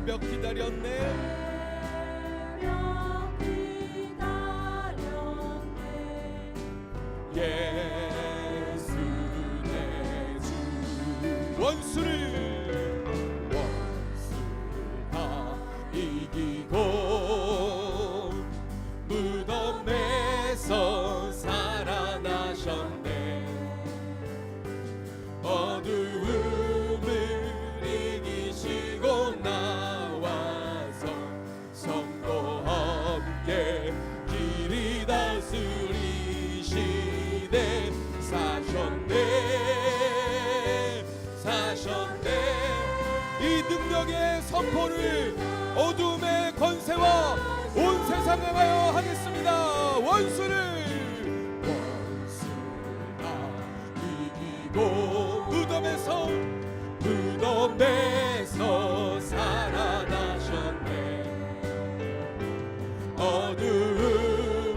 새벽 기다렸네. 예수 내 주. 원수를 다 이기고 무덤에서 살아나셨네. 어두움을 이기시고 나와서 성도 함께 길이 다스리시네. 사셨네. 이 능력의 선포를 어둠의 권세와 온 세상에 하여 하겠습니다. 원수를 다 이기고 무덤에서 살아나셨네. 어둠을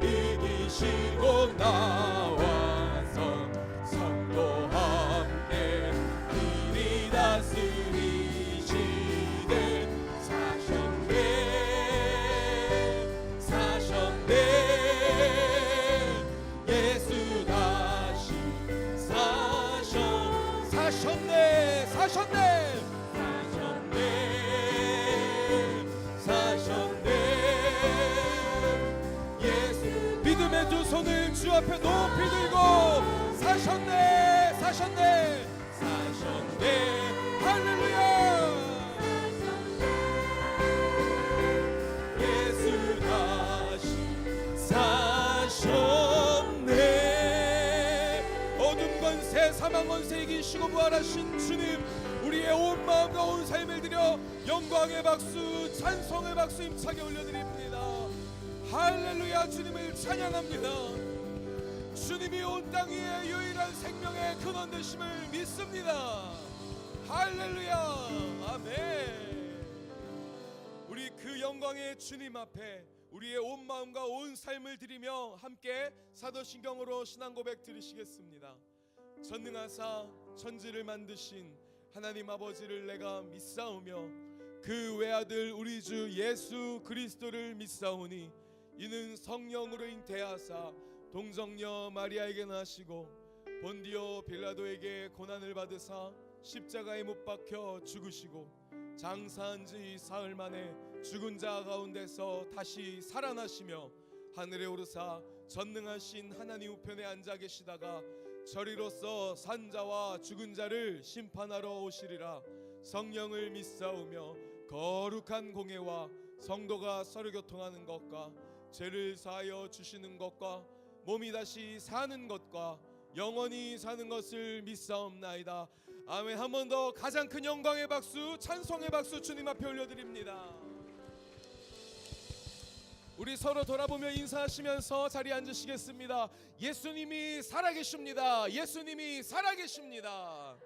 이기시고 나와서 성도 함께 길이 다스리시네. 사셨네. 예수 다시 사셨네. 예수 믿음의 두 손을 주 앞에 높이 들고 사셨네. 할렐루야. 예수 다시 사셨네. 어둠 권세 사망 권세 이기시고 부활하신 주님, 우리의 온 마음과 온 삶을 드려 영광의 박수 찬송의 박수 힘차게 올려드립니다. 할렐루야. 주님을 찬양합니다. 주님이 온 땅 위에 유일한 생명의 근원 되심을 믿습니다. 할렐루야. 아멘. 우리 그 영광의 주님 앞에 우리의 온 마음과 온 삶을 드리며 함께 사도신경으로 신앙 고백 드리시겠습니다. 전능하사 천지를 만드신 하나님 아버지를 내가 믿사오며 그 외아들 우리 주 예수 그리스도를 믿사오니 이는 성령으로 잉태하사 동정녀 마리아에게 나시고 본디오 빌라도에게 고난을 받으사 십자가에 못 박혀 죽으시고 장사한 지 사흘 만에 죽은 자 가운데서 다시 살아나시며 하늘에 오르사 전능하신 하나님 우편에 앉아 계시다가 저리로서 산 자와 죽은 자를 심판하러 오시리라. 성령을 믿사오며 거룩한 공예와 성도가 서로 교통하는 것과 죄를 사하여 주시는 것과 몸이 다시 사는 것과 영원히 사는 것을 믿사옵나이다. 아멘. 한 번 더 가장 큰 영광의 박수 찬송의 박수 주님 앞에 올려드립니다. 우리 서로 돌아보며 인사하시면서 자리에 앉으시겠습니다. 예수님이 살아계십니다. 예수님이 살아계십니다.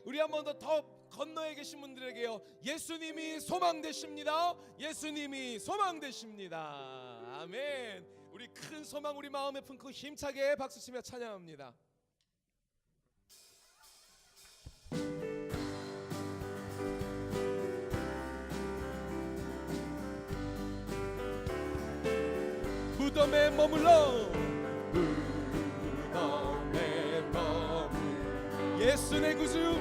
우리 한 번 더 건너에 계신 분들에게요, 예수님이 소망되십니다. 예수님이 소망되십니다. 아멘. 우리 큰 소망 우리 마음에 품고 힘차게 박수치며 찬양합니다. 무덤에 머물러 예수 내 구주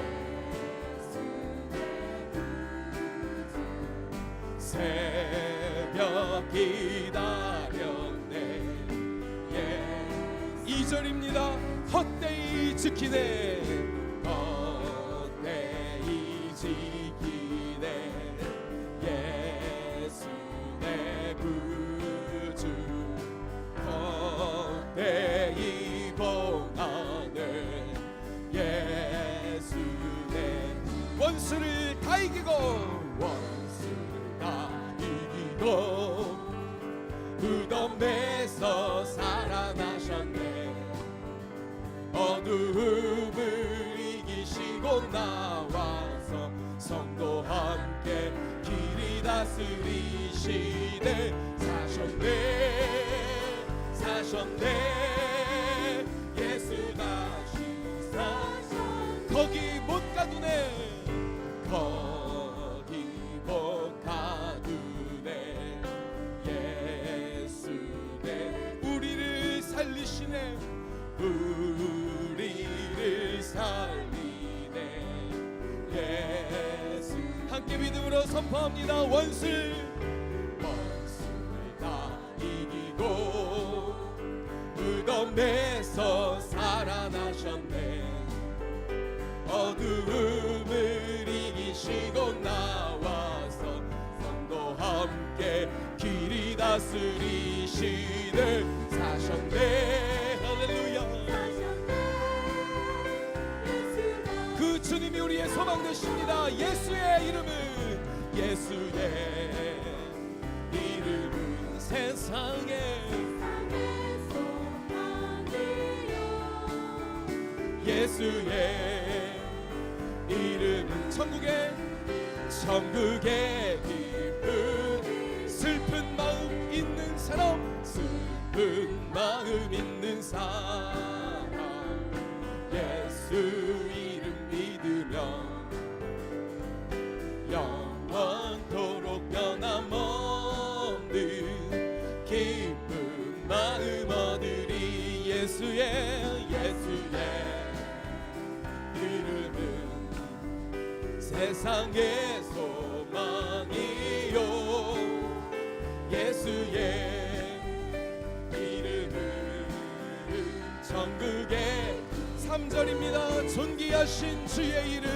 새벽 기다렸네. 2절입니다. 헛되이 지키네. 헛되이 지키네. 예수 내 구주 헛되이 봉하네. 예수 내 원수를 다 이기고 무덤에서 살아나셨네. 어두움을 이기시고 나와서 성도 함께 길이 다스리시네. 사셨네. 예수 다시 사셨네. 거기 못 가두네. 거기 선포합니다. 원수를 다 이기고 무덤에서 살아나셨네. 어두움을 이기시고 나와서 성도와 함께 길이 다스리시는 사셨네. 할렐루야. 그 주님이 우리의 소망 되십니다. 예수의 이름은 세상에 예수의 이름은 천국의 기쁨. 슬픈 마음 있는 사람 예수 이름 믿으면 영원토록 변함없는 기쁜 마음 얻으리. 예수의 이름은 세상의 소망이요. 예수의 이름은 천국의 3절입니다. 존귀하신 주의 이름,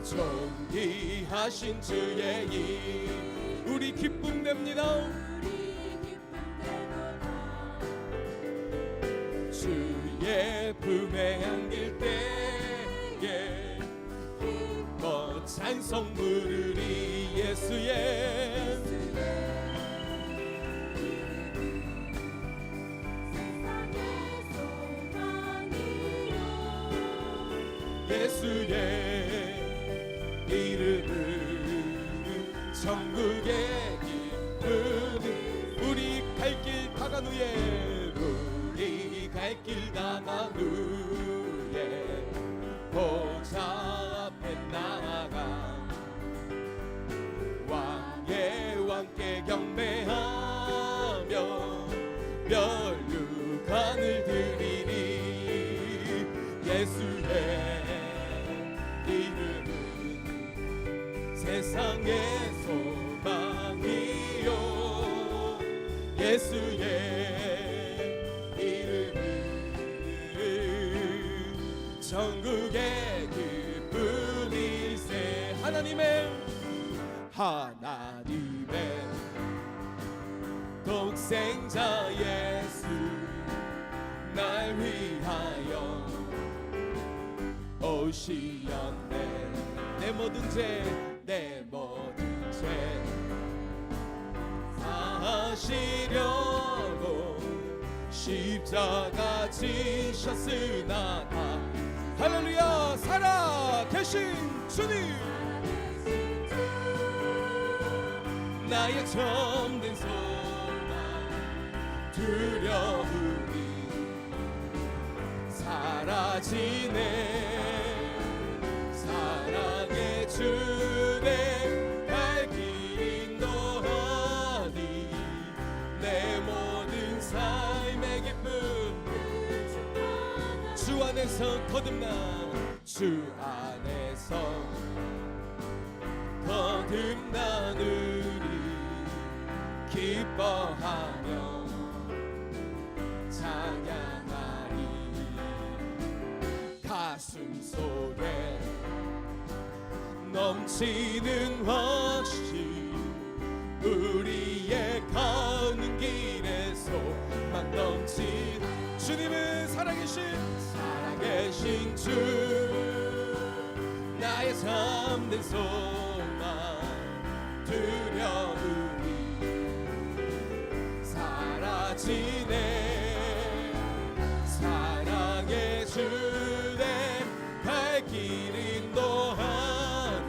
존귀하신 주의 이름 우리 기쁨 됩니다. 주의 품에 안길 때에 찬송 부르리. 예수의 이름은 천국의 기쁨. 우리 갈 길 다간 후에 보좌 앞에 나아가 왕의 왕께 경배하며 면류관을 드리리. 예수의 이름은 세상의 소망이요. 예수의 천국의 기쁨일세. 하나님의 독생자 예수 날 위하여 오시었네. 내 모든 죄 사하시려고 십자가 지셨으나 할렐루야. 살아계신 주님, 나의 참된 소망 두려움이 사라지네. 사랑의 주내 갈 길 인도하니 내 모든 삶의 기쁨 주 안에서 거듭나느니 기뻐하며 찬양하리. 가슴 속에 넘치는 확신, 우리의 가는 길에서 막 넘친 주님은 살아계신 주, 나의 참된 소망 두려움이 사라지네. 사랑의 주내 갈 길 인도하니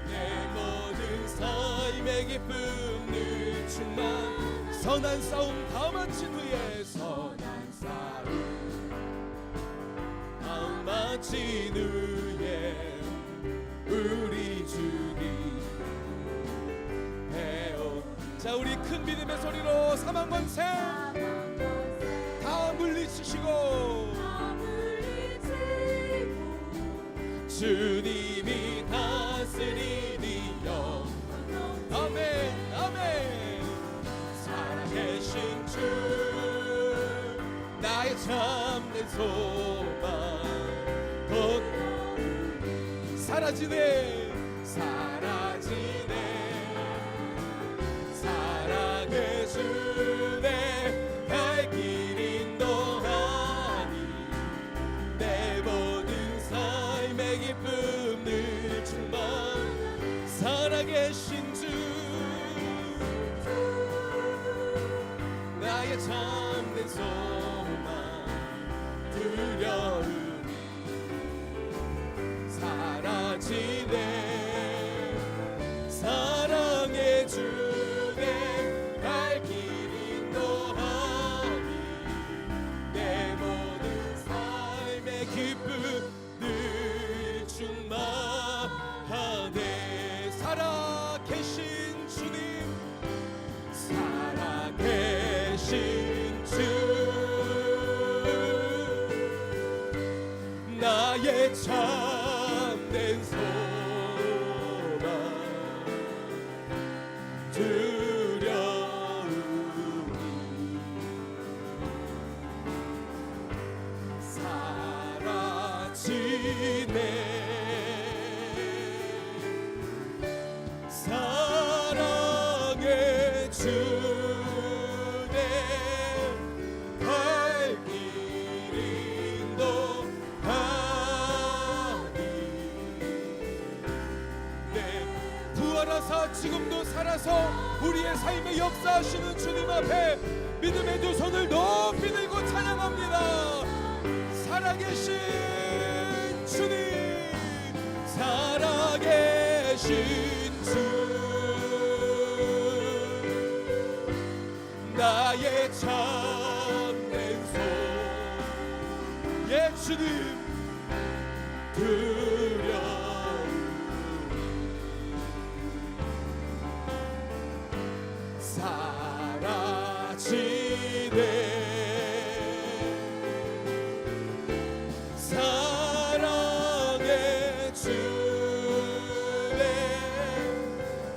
내 모든 삶의 기쁨 늘 충만. 선한 싸움 다 마친 후에 마친 후에 우리 주님 배운. 자, 우리 큰 믿음의 소리로 사망 권세 다 물리치시고 주님이 다스리니 소망 더 사라지네 사랑의 주내 갈 길 인도하니 내 모든 삶의 기쁨 늘 충만 살아계신 주 나의 참된 소망 두려움이 사라지네 사랑의 주내 갈 길 인도하니 내 모든 삶의 기쁨 늘 충만하네 살아계신 주님 살아계신 주 나의 참된 소망 두려움이 사라지네 사랑의 주내 갈 길 인도하니 네 부활하사 지금도 살아서 우리의 삶에 역사하시는 주님 앞에 믿음의 두 손을 높이 들고 찬양합니다. 살아계신 주님 살아계신 주 나의 참된 소망 예 주님 두려움 사라지네 사랑의 주내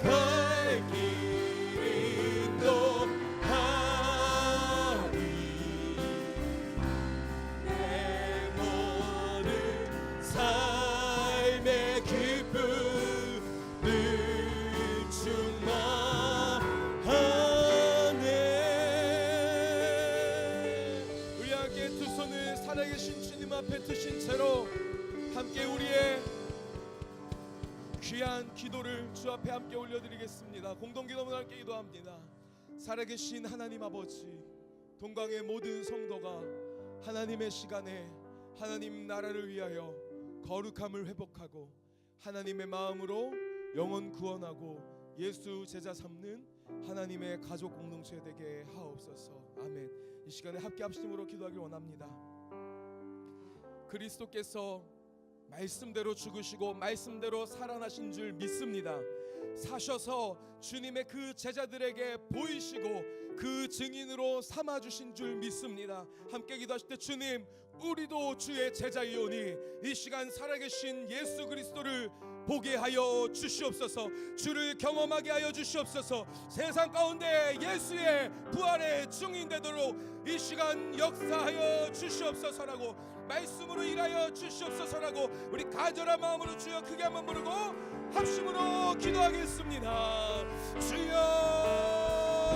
갈 길 인도하니 내 모든 삶의 기쁨 늘 충만하네 우리 함께 두 손을 살아계신 주님 앞에 드신 채로 함께 우리의 귀한 기도를 주 앞에 함께 올려드리겠습니다. 공동기도문 함께 기도합니다. 살아계신 하나님 아버지 동강의 모든 성도가 하나님의 시간에 하나님 나라를 위하여 거룩함을 회복하고 하나님의 마음으로 영혼 구원하고 예수 제자 삼는 하나님의 가족 공동체 되게 하옵소서. 아멘. 이 시간에 함께 합심으로 기도하길 원합니다. 그리스도께서 말씀대로 죽으시고 말씀대로 살아나신 줄 믿습니다. 사셔서 주님의 그 제자들에게 보이시고 그 증인으로 삼아주신 줄 믿습니다. 함께 기도하실 때 주님 우리도 주의 제자이오니 이 시간 살아계신 예수 그리스도를 보게 하여 주시옵소서. 주를 경험하게 하여 주시옵소서. 세상 가운데 예수의 부활의 증인 되도록 이 시간 역사하여 주시옵소서라고 말씀으로 일하여 주시옵소서라고 우리 간절한 마음으로 주여 크게 한번 부르고 합심으로 기도하겠습니다. 주여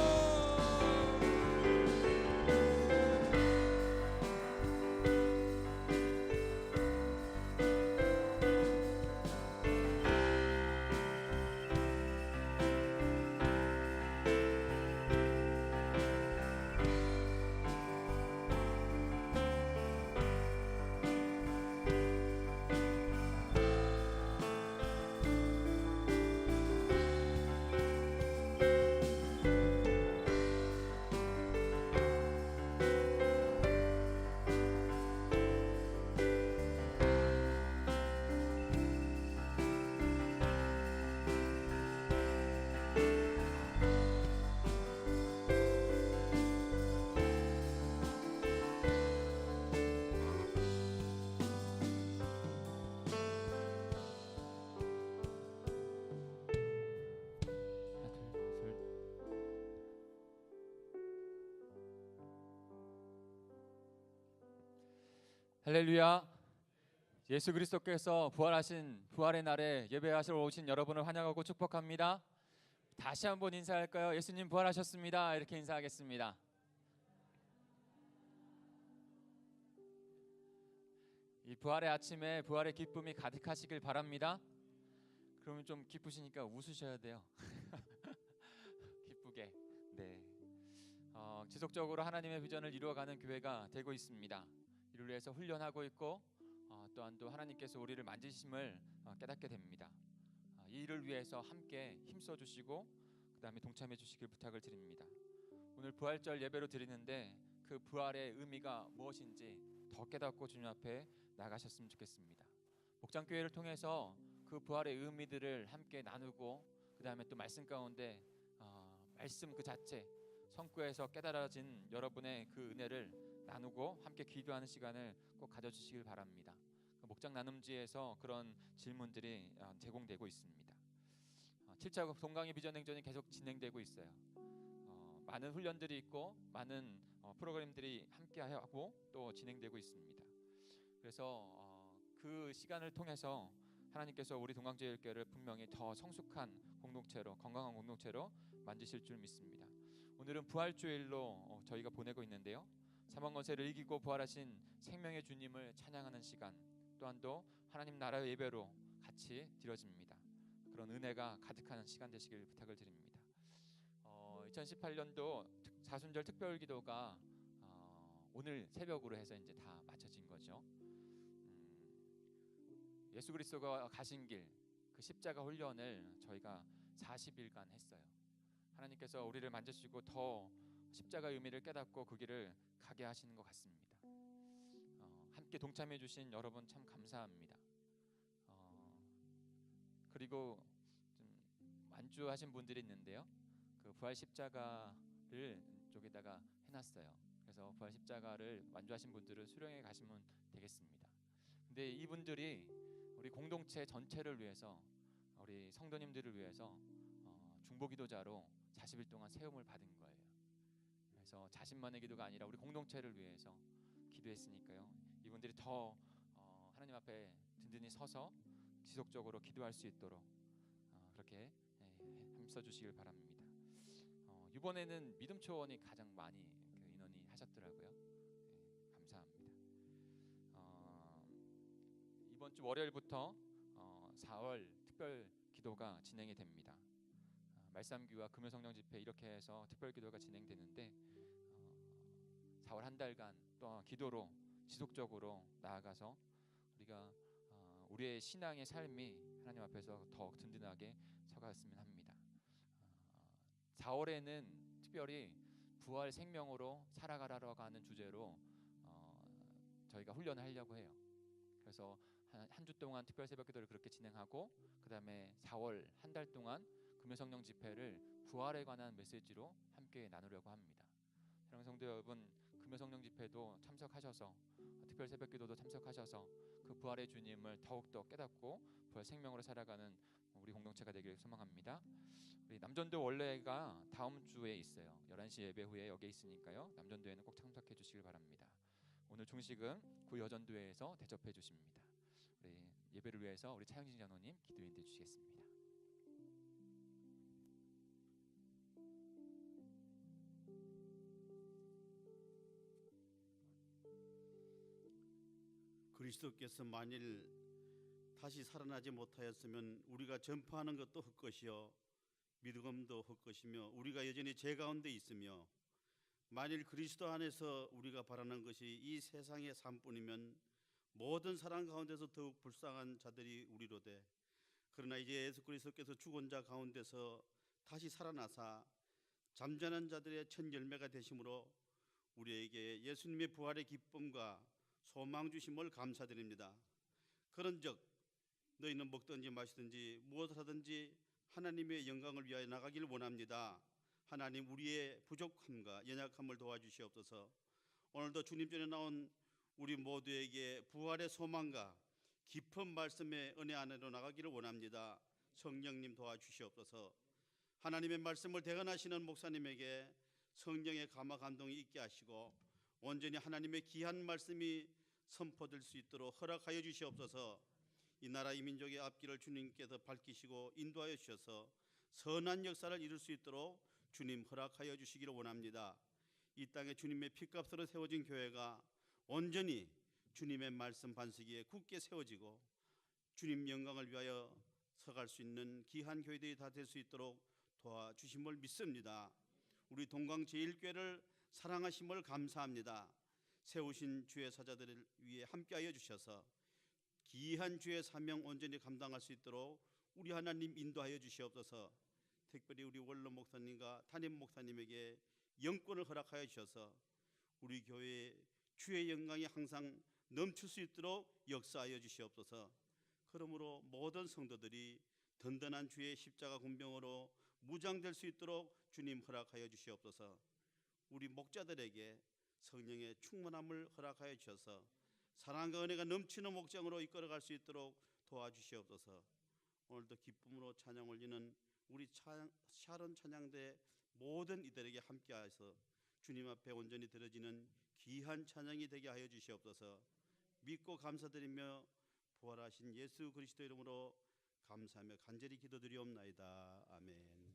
할렐루야. 예수 그리스도께서 부활하신 부활의 날에 예배하시러 오신 여러분을 환영하고 축복합니다. 다시 한번 인사할까요? 예수님 부활하셨습니다. 이렇게 인사하겠습니다. 이 부활의 아침에 부활의 기쁨이 가득하시길 바랍니다. 그러면 좀 기쁘시니까 웃으셔야 돼요. 기쁘게. 네. 지속적으로 하나님의 비전을 이루어가는 교회가 되고 있습니다. 이를 위해서 훈련하고 있고 또한 또 하나님께서 우리를 만지심을 깨닫게 됩니다. 이 일을 위해서 함께 힘써 주시고 그 다음에 동참해 주시길 부탁을 드립니다. 오늘 부활절 예배로 드리는데 그 부활의 의미가 무엇인지 더 깨닫고 주님 앞에 나가셨으면 좋겠습니다. 목장교회를 통해서 그 부활의 의미들을 함께 나누고 그 다음에 또 말씀 가운데 말씀 그 자체 성구에서 깨달아진 여러분의 그 은혜를 나누고 함께 기도하는 시간을 꼭 가져주시길 바랍니다. 목장 나눔지에서 그런 질문들이 제공되고 있습니다. 7차 동강의 비전 행전이 계속 진행되고 있어요. 많은 훈련들이 있고 많은 프로그램들이 함께하고 또 진행되고 있습니다. 그래서 그 시간을 통해서 하나님께서 우리 동강제일교회를 분명히 더 성숙한 공동체로, 건강한 공동체로 만드실 줄 믿습니다. 오늘은 부활주일로 저희가 보내고 있는데요, 사망 권세를 이기고 부활하신 생명의 주님을 찬양하는 시간, 또한 또 하나님 나라의 예배로 같이 드려집니다. 그런 은혜가 가득한 시간 되시길 부탁을 드립니다. 2018년도 사순절 특별기도가 오늘 새벽으로 해서 이제 다 마쳐진 거죠. 예수 그리스도가 가신 길, 그 십자가 훈련을 저희가 40일간 했어요. 하나님께서 우리를 만지시고 더 십자가의 의미를 깨닫고 그 길을 가게 하시는 것 같습니다. 함께 동참해 주신 여러분 참 감사합니다. 그리고 좀 완주하신 분들이 있는데요, 그 부활 십자가를 쪽에다가 해놨어요. 그래서 부활 십자가를 완주하신 분들은 수령해 가시면 되겠습니다. 근데 이분들이 우리 공동체 전체를 위해서, 우리 성도님들을 위해서 중보기도자로 40일 동안 세움을 받은 거예요. 그래서 자신만의 기도가 아니라 우리 공동체를 위해서 기도했으니까요, 이분들이 더 하나님 앞에 든든히 서서 지속적으로 기도할 수 있도록 그렇게 힘써 주시길 바랍니다. 이번에는 믿음 초원이 가장 많이 그 인원이 하셨더라고요. 감사합니다. 이번 주 월요일부터 4월 특별 기도가 진행이 됩니다. 말씀기와 금요성령 집회 이렇게 해서 특별 기도가 진행되는데 4월 한 달간 또 기도로 지속적으로 나아가서 우리가 우리의 신앙의 삶이 하나님 앞에서 더 든든하게 서갔으면 합니다. 4월에는 특별히 부활 생명으로 살아가라고 하는 주제로 저희가 훈련을 하려고 해요. 그래서 한 주 동안 특별 새벽 기도를 그렇게 진행하고, 그 다음에 4월 한 달 동안 금요성령 집회를 부활에 관한 메시지로 함께 나누려고 합니다. 사랑하는 성도 여러분, 금요성령 집회도 참석하셔서 특별 새벽 기도도 참석하셔서 그 부활의 주님을 더욱더 깨닫고 부활 생명으로 살아가는 우리 공동체가 되기를 소망합니다. 우리 남전도 원래가 다음 주에 있어요. 11시 예배 후에 여기에 있으니까요, 남전도에는 꼭 참석해 주시길 바랍니다. 오늘 중식은 구 여전도회에서 대접해 주십니다. 우리 예배를 위해서 우리 차영진 장로님 기도해 주시겠습니다. 그리스도께서 만일 다시 살아나지 못하였으면 우리가 전파하는 것도 헛것이요 믿음도 헛것이며 우리가 여전히 죄 가운데 있으며, 만일 그리스도 안에서 우리가 바라는 것이 이 세상의 삶뿐이면 모든 사람 가운데서 더욱 불쌍한 자들이 우리로되, 그러나 이제 예수 그리스도께서 죽은 자 가운데서 다시 살아나사 잠자는 자들의 첫 열매가 되심으로 우리에게 예수님의 부활의 기쁨과 소망 주심을 감사드립니다. 그런즉 너희는 먹든지 마시든지 무엇을 하든지 하나님의 영광을 위하여 나가기를 원합니다. 하나님, 우리의 부족함과 연약함을 도와주시옵소서. 오늘도 주님 전에 나온 우리 모두에게 부활의 소망과 깊은 말씀의 은혜 안으로 나가기를 원합니다. 성령님 도와주시옵소서. 하나님의 말씀을 대언하시는 목사님에게 성령의 감화 감동이 있게 하시고 온전히 하나님의 귀한 말씀이 선포될 수 있도록 허락하여 주시옵소서. 이 나라 이 민족의 앞길을 주님께서 밝히시고 인도하여 주셔서 선한 역사를 이룰 수 있도록 주님 허락하여 주시기를 원합니다. 이 땅에 주님의 피값으로 세워진 교회가 온전히 주님의 말씀 반석 위에 굳게 세워지고 주님 영광을 위하여 서갈 수 있는 귀한 교회들이 다 될 수 있도록 도와주심을 믿습니다. 우리 동강 제1교회를 사랑하심을 감사합니다. 세우신 주의 사자들을 위해 함께하여 주셔서 귀한 주의 사명 온전히 감당할 수 있도록 우리 하나님 인도하여 주시옵소서. 특별히 우리 원로 목사님과 담임 목사님에게 영권을 허락하여 주셔서 우리 교회의 주의 영광이 항상 넘칠 수 있도록 역사하여 주시옵소서. 그러므로 모든 성도들이 든든한 주의 십자가 군병으로 무장될 수 있도록 주님 허락하여 주시옵소서. 우리 목자들에게 성령의 충만함을 허락하여 주셔서 사랑과 은혜가 넘치는 목장으로 이끌어갈 수 있도록 도와주시옵소서. 오늘도 기쁨으로 찬양 올리는 우리 샤론 찬양대 모든 이들에게 함께하여서 주님 앞에 온전히 드려지는 귀한 찬양이 되게 하여 주시옵소서. 믿고 감사드리며 부활하신 예수 그리스도 이름으로 감사하며 간절히 기도드리옵나이다. 아멘.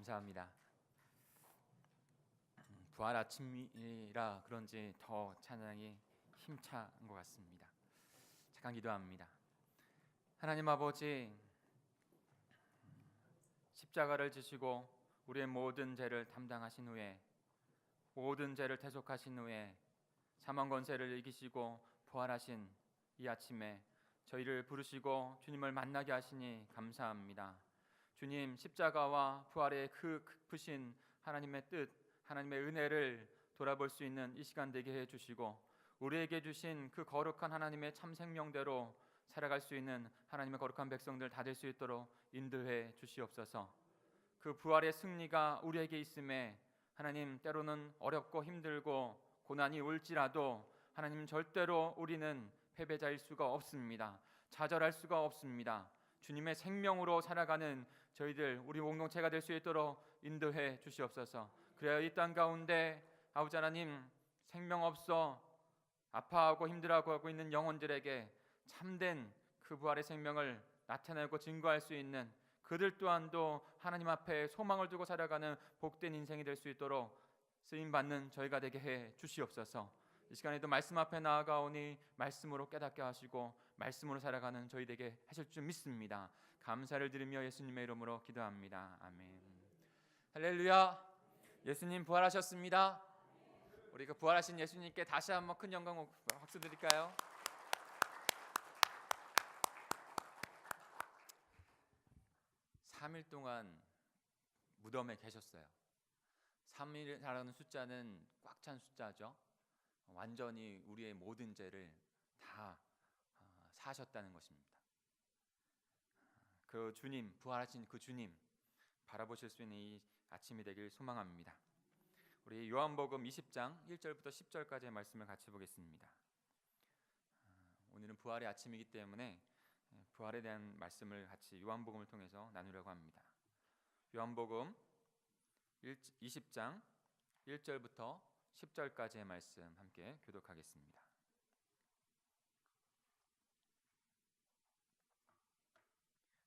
감사합니다. 부활 아침이라 그런지 더 찬양이 힘찬 것 같습니다. 잠깐 기도합니다. 하나님 아버지, 십자가를 지시고 우리의 모든 죄를 담당하신 후에, 모든 죄를 대속하신 후에 사망 권세를 이기시고 부활하신 이 아침에 저희를 부르시고 주님을 만나게 하시니 감사합니다. 주님, 십자가와 부활의 그 크신 하나님의 뜻, 하나님의 은혜를 돌아볼 수 있는 이 시간 되게 해주시고, 우리에게 주신 그 거룩한 하나님의 참 생명대로 살아갈 수 있는 하나님의 거룩한 백성들 다 될 수 있도록 인도해 주시옵소서. 그 부활의 승리가 우리에게 있음에 하나님, 때로는 어렵고 힘들고 고난이 올지라도 하나님, 절대로 우리는 패배자일 수가 없습니다. 좌절할 수가 없습니다. 주님의 생명으로 살아가는 저희들, 우리 공동체가 될 수 있도록 인도해 주시옵소서. 그래야 이 땅 가운데 아버지 하나님, 생명 없어 아파하고 힘들어하고 있는 영혼들에게 참된 그 부활의 생명을 나타내고 증거할 수 있는 그들 또한도 하나님 앞에 소망을 두고 살아가는 복된 인생이 될 수 있도록 쓰임받는 저희가 되게 해 주시옵소서. 이 시간에도 말씀 앞에 나아가오니 말씀으로 깨닫게 하시고 말씀으로 살아가는 저희 되게 하실 줄 믿습니다. 감사를 드리며 예수님의 이름으로 기도합니다. 아멘. 할렐루야. 예수님 부활하셨습니다. 우리 그 부활하신 예수님께 다시 한번 큰 영광 박수 드릴까요? 삼 일 동안 무덤에 계셨어요. 3일이라는 숫자는 꽉 찬 숫자죠. 완전히 우리의 모든 죄를 다 사하셨다는 것입니다. 그 주님, 부활하신 그 주님 바라보실 수 있는 이 아침이 되길 소망합니다. 우리 요한복음 20장 1절부터 10절까지의 말씀을 같이 보겠습니다. 오늘은 부활의 아침이기 때문에 부활에 대한 말씀을 같이 요한복음을 통해서 나누려고 합니다. 요한복음 20장 1절부터 10절까지의 말씀 함께 교독하겠습니다.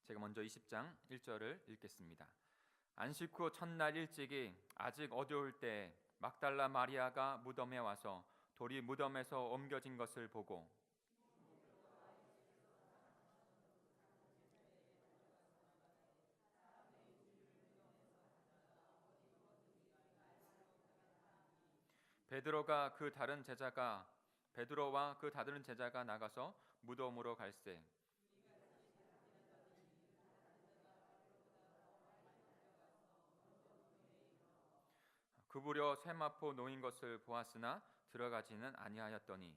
제가 먼저 20장 1절을 읽겠습니다. 안식 후 첫날 일찍이 아직 어두울 때 막달라 마리아가 무덤에 와서 돌이 무덤에서 옮겨진 것을 보고 베드로와 그 다른 제자가 나가서 무덤으로 갈새 그부려 세마포 놓인 것을 보았으나 들어가지는 아니하였더니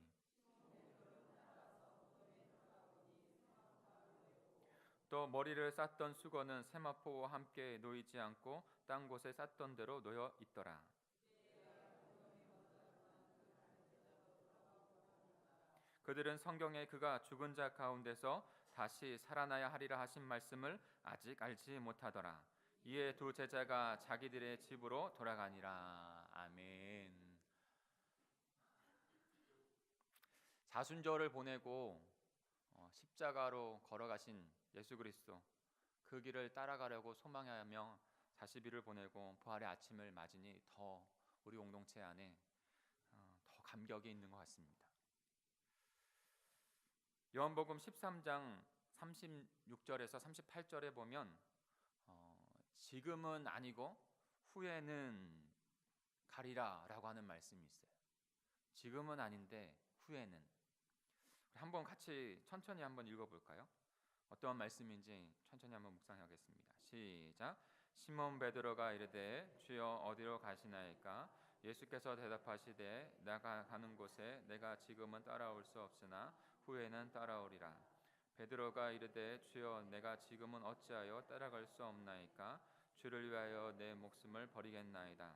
또 머리를 쌌던 수건은 세마포와 함께 놓이지 않고 딴 곳에 쌌던 대로 놓여 있더라. 그들은 성경에 그가 죽은 자 가운데서 다시 살아나야 하리라 하신 말씀을 아직 알지 못하더라. 이에 두 제자가 자기들의 집으로 돌아가니라. 아멘. 사순절을 보내고 십자가로 걸어가신 예수 그리스도, 그 길을 따라가려고 소망하며 40일을 보내고 부활의 아침을 맞으니 더 우리 공동체 안에 더 감격이 있는 것 같습니다. 요한복음 13장 36절에서 38절에 보면 지금은 아니고 후에는 가리라 라고 하는 말씀이 있어요. 지금은 아닌데 후에는. 한번 같이 천천히 한번 읽어볼까요? 어떠한 말씀인지 천천히 한번 묵상하겠습니다. 시작. 시몬 베드로가 이르되 주여 어디로 가시나이까? 예수께서 대답하시되 내가 가는 곳에 내가 지금은 따라올 수 없으나 후에는 따라오리라. 베드로가 이르되 주여 내가 지금은 어찌하여 따라갈 수 없나이까? 주를 위하여 내 목숨을 버리겠나이다.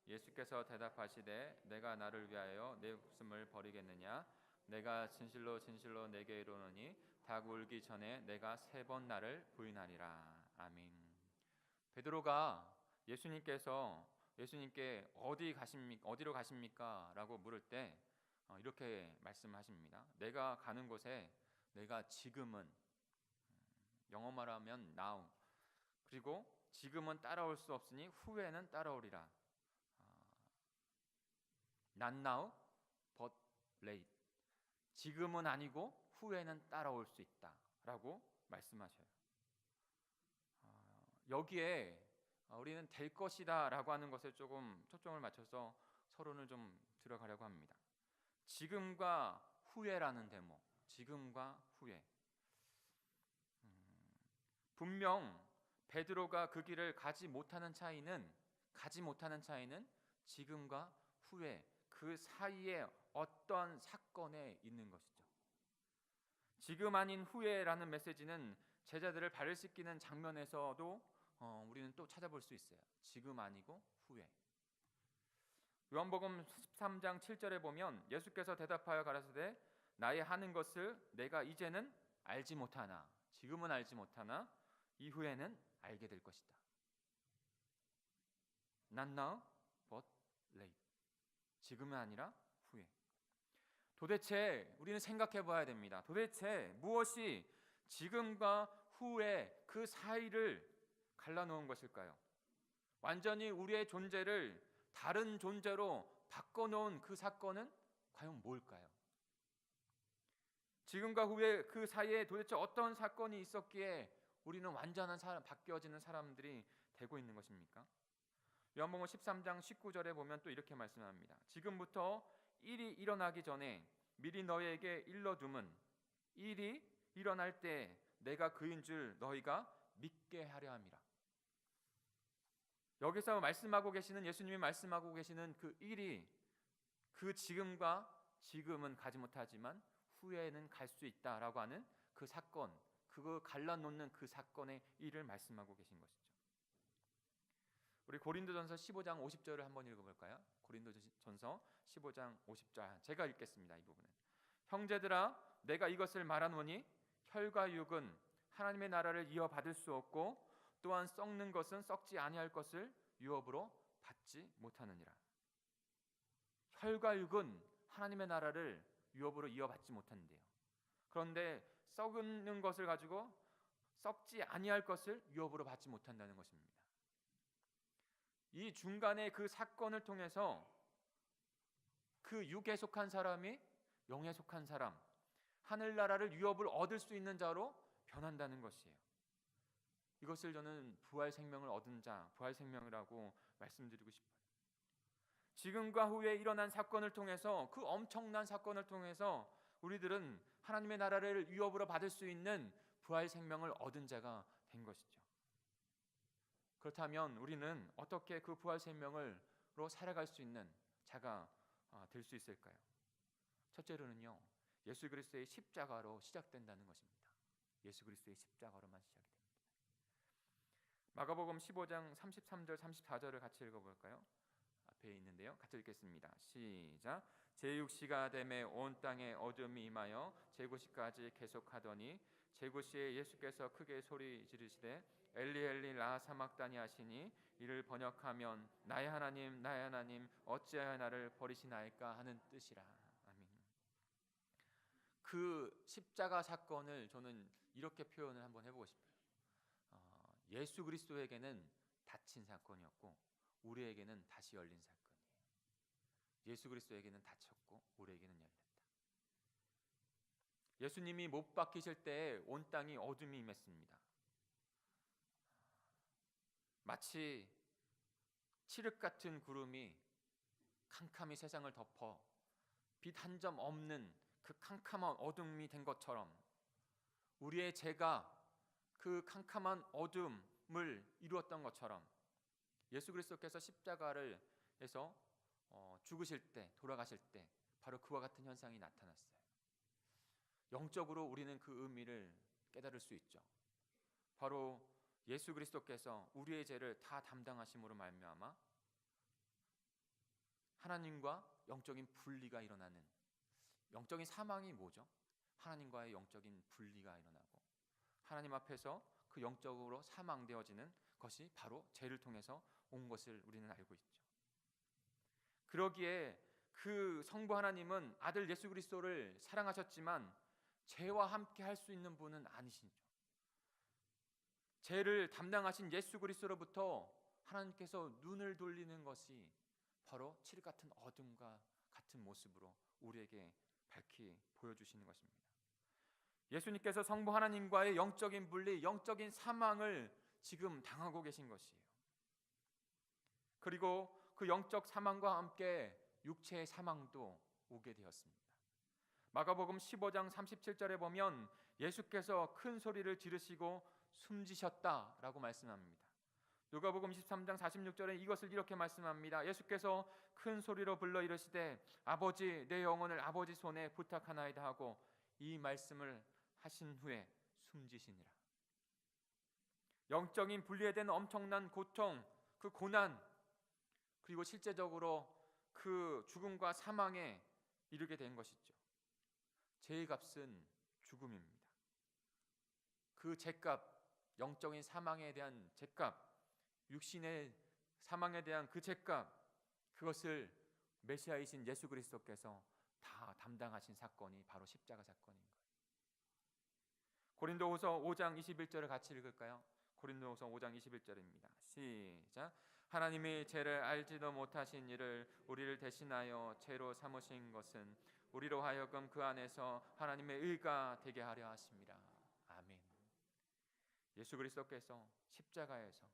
예수께서 대답하시되 내가 나를 위하여 내 목숨을 버리겠느냐? 내가 진실로 진실로 내게 이르노니 닭 울기 전에 내가 3번 나를 부인하리라. 아멘. 베드로가 예수님께 어디로 가십니까? 라고 물을 때 이렇게 말씀하십니다. 내가 가는 곳에 내가 지금은, 영어 말하면 now, 그리고 지금은 따라올 수 없으니 후에는 따라오리라. Not now, but late. 지금은 아니고 후에는 따라올 수 있다라고 말씀하셔요. 여기에 우리는 될 것이다라고 하는 것에 조금 초점을 맞춰서 서론을 좀 들어가려고 합니다. 지금과 후회라는 대목, 지금과 후회. 분명 베드로가 그 길을 가지 못하는 차이는 지금과 후회, 그 사이에 어떤 사건에 있는 것이죠. 지금 아닌 후회라는 메시지는 제자들을 발을 씻기는 장면에서도 우리는 또 찾아볼 수 있어요. 지금 아니고 후회. 요한복음 13장 7절에 보면 예수께서 대답하여 가라사대 나의 하는 것을 내가 이제는 알지 못하나, 지금은 알지 못하나 이후에는 알게 될 것이다. Not now, but late. 지금은 아니라 후에. 도대체 우리는 생각해 봐야 됩니다. 도대체 무엇이 지금과 후에 그 사이를 갈라놓은 것일까요? 완전히 우리의 존재를 다른 존재로 바꿔놓은 그 사건은 과연 뭘까요? 지금과 후에 그 사이에 도대체 어떤 사건이 있었기에 우리는 완전한 사람, 바뀌어지는 사람들이 되고 있는 것입니까? 요한복음 13장 19절에 보면 또 이렇게 말씀합니다. 지금부터 일이 일어나기 전에 미리 너희에게 일러둠은 일이 일어날 때 내가 그인 줄 너희가 믿게 하려 함이라. 여기서 말씀하고 계시는, 예수님이 말씀하고 계시는 그 일이 그 지금은 가지 못하지만 후에는 갈 수 있다라고 하는 그 사건, 그거 갈라놓는 그 사건의 일을 말씀하고 계신 것이죠. 우리 고린도전서 15장 50절을 한번 읽어볼까요? 고린도전서 15장 50절, 제가 읽겠습니다. 이 부분은 형제들아 내가 이것을 말하노니 혈과 육은 하나님의 나라를 이어받을 수 없고 또한 썩는 것은 썩지 아니할 것을 유업으로 받지 못하느니라. 혈과 육은 하나님의 나라를 유업으로 이어받지 못한대요. 그런데 썩는 것을 가지고 썩지 아니할 것을 유업으로 받지 못한다는 것입니다. 이 중간에 그 사건을 통해서 그 육에 속한 사람이 영에 속한 사람, 하늘나라를 유업을 얻을 수 있는 자로 변한다는 것이에요. 이것을 저는 부활 생명을 얻은 자, 부활 생명이라고 말씀드리고 싶어요. 지금과 후에 일어난 사건을 통해서, 그 엄청난 사건을 통해서 우리들은 하나님의 나라를 유업으로 받을 수 있는 부활 생명을 얻은 자가 된 것이죠. 그렇다면 우리는 어떻게 그 부활 생명으로 살아갈 수 있는 자가 될 수 있을까요? 첫째로는요, 예수 그리스도의 십자가로 시작된다는 것입니다. 예수 그리스도의 십자가로만 시작이 됩니다. 마가복음 15장 33절 34절을 같이 읽어볼까요? 앞에 있는데요, 같이 읽겠습니다. 시작. 제6시가 되매 온 땅에 어둠이 임하여 제9시까지 계속하더니 제9시에 예수께서 크게 소리 지르시되 엘리 엘리 라 사막다니 하시니 이를 번역하면 나의 하나님 나의 하나님 어찌하여 나를 버리시나이까 하는 뜻이라. 아멘. 그 십자가 사건을 저는 이렇게 표현을 한번 해보고 싶어요. 예수 그리스도에게는 닫힌 사건이었고 우리에게는 다시 열린 사건이에요. 예수 그리스도에게는 닫혔고 우리에게는 열렸다. 예수님이 못 박히실 때 온 땅이 어둠이 임했습니다. 마치 칠흑 같은 구름이 캄캄히 세상을 덮어 빛 한 점 없는 그 캄캄한 어둠이 된 것처럼 우리의 죄가 그 캄캄한 어둠을 이루었던 것처럼 예수 그리스도께서 십자가를 해서 죽으실 때, 돌아가실 때 바로 그와 같은 현상이 나타났어요. 영적으로 우리는 그 의미를 깨달을 수 있죠. 바로 예수 그리스도께서 우리의 죄를 다 담당하심으로 말미암아 하나님과 영적인 분리가 일어나는, 영적인 사망이 뭐죠? 하나님과의 영적인 분리가 일어나고 하나님 앞에서 그 영적으로 사망되어지는 것이 바로 죄를 통해서 온 것을 우리는 알고 있죠. 그러기에 그 성부 하나님은 아들 예수 그리스도를 사랑하셨지만 죄와 함께 할 수 있는 분은 아니시죠. 죄를 담당하신 예수 그리스도로부터 하나님께서 눈을 돌리는 것이 바로 칠 같은 어둠과 같은 모습으로 우리에게 밝히 보여주시는 것입니다. 예수님께서 성부 하나님과의 영적인 분리, 영적인 사망을 지금 당하고 계신 것이에요. 그리고 그 영적 사망과 함께 육체의 사망도 오게 되었습니다. 마가복음 15장 37절에 보면 예수께서 큰 소리를 지르시고 숨지셨다라고 말씀합니다. 누가복음 23장 46절에 이것을 이렇게 말씀합니다. 예수께서 큰 소리로 불러 이르시되 아버지 내 영혼을 아버지 손에 부탁하나이다 하고 이 말씀을 하신 후에 숨지시니라. 영적인 분리에 대한 엄청난 고통, 그 고난, 그리고 실제적으로 그 죽음과 사망에 이르게 된 것이죠. 죄의 값은 죽음입니다. 그 죄값, 영적인 사망에 대한 죄값, 육신의 사망에 대한 그 죄값, 그것을 메시아이신 예수 그리스도께서 다 담당하신 사건이 바로 십자가 사건인 거예요. 고린도후서 5장 21절을 같이 읽을까요? 고린도후서 5장 21절입니다. 시작. 하나님이 죄를 알지도 못하신 이를 우리를 대신하여 죄로 삼으신 것은 우리로 하여금 그 안에서 하나님의 의가 되게 하려 하심이라. 아멘. 예수 그리스도께서 십자가에서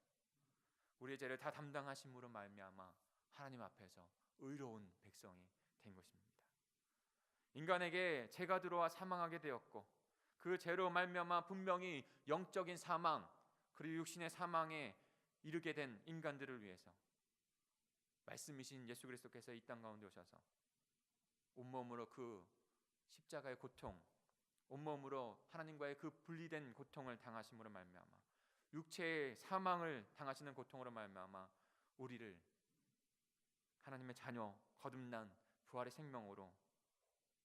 우리의 죄를 다 담당하심으로 말미암아 하나님 앞에서 의로운 백성이 된 것입니다. 인간에게 죄가 들어와 사망하게 되었고 그 죄로 말미암아 분명히 영적인 사망 그리고 육신의 사망에 이르게 된 인간들을 위해서 말씀이신 예수 그리스도께서 이 땅 가운데 오셔서 온몸으로 그 십자가의 고통, 온몸으로 하나님과의 그 분리된 고통을 당하심으로 말미암아 육체의 사망을 당하시는 고통으로 말미암아 우리를 하나님의 자녀 거듭난 부활의 생명으로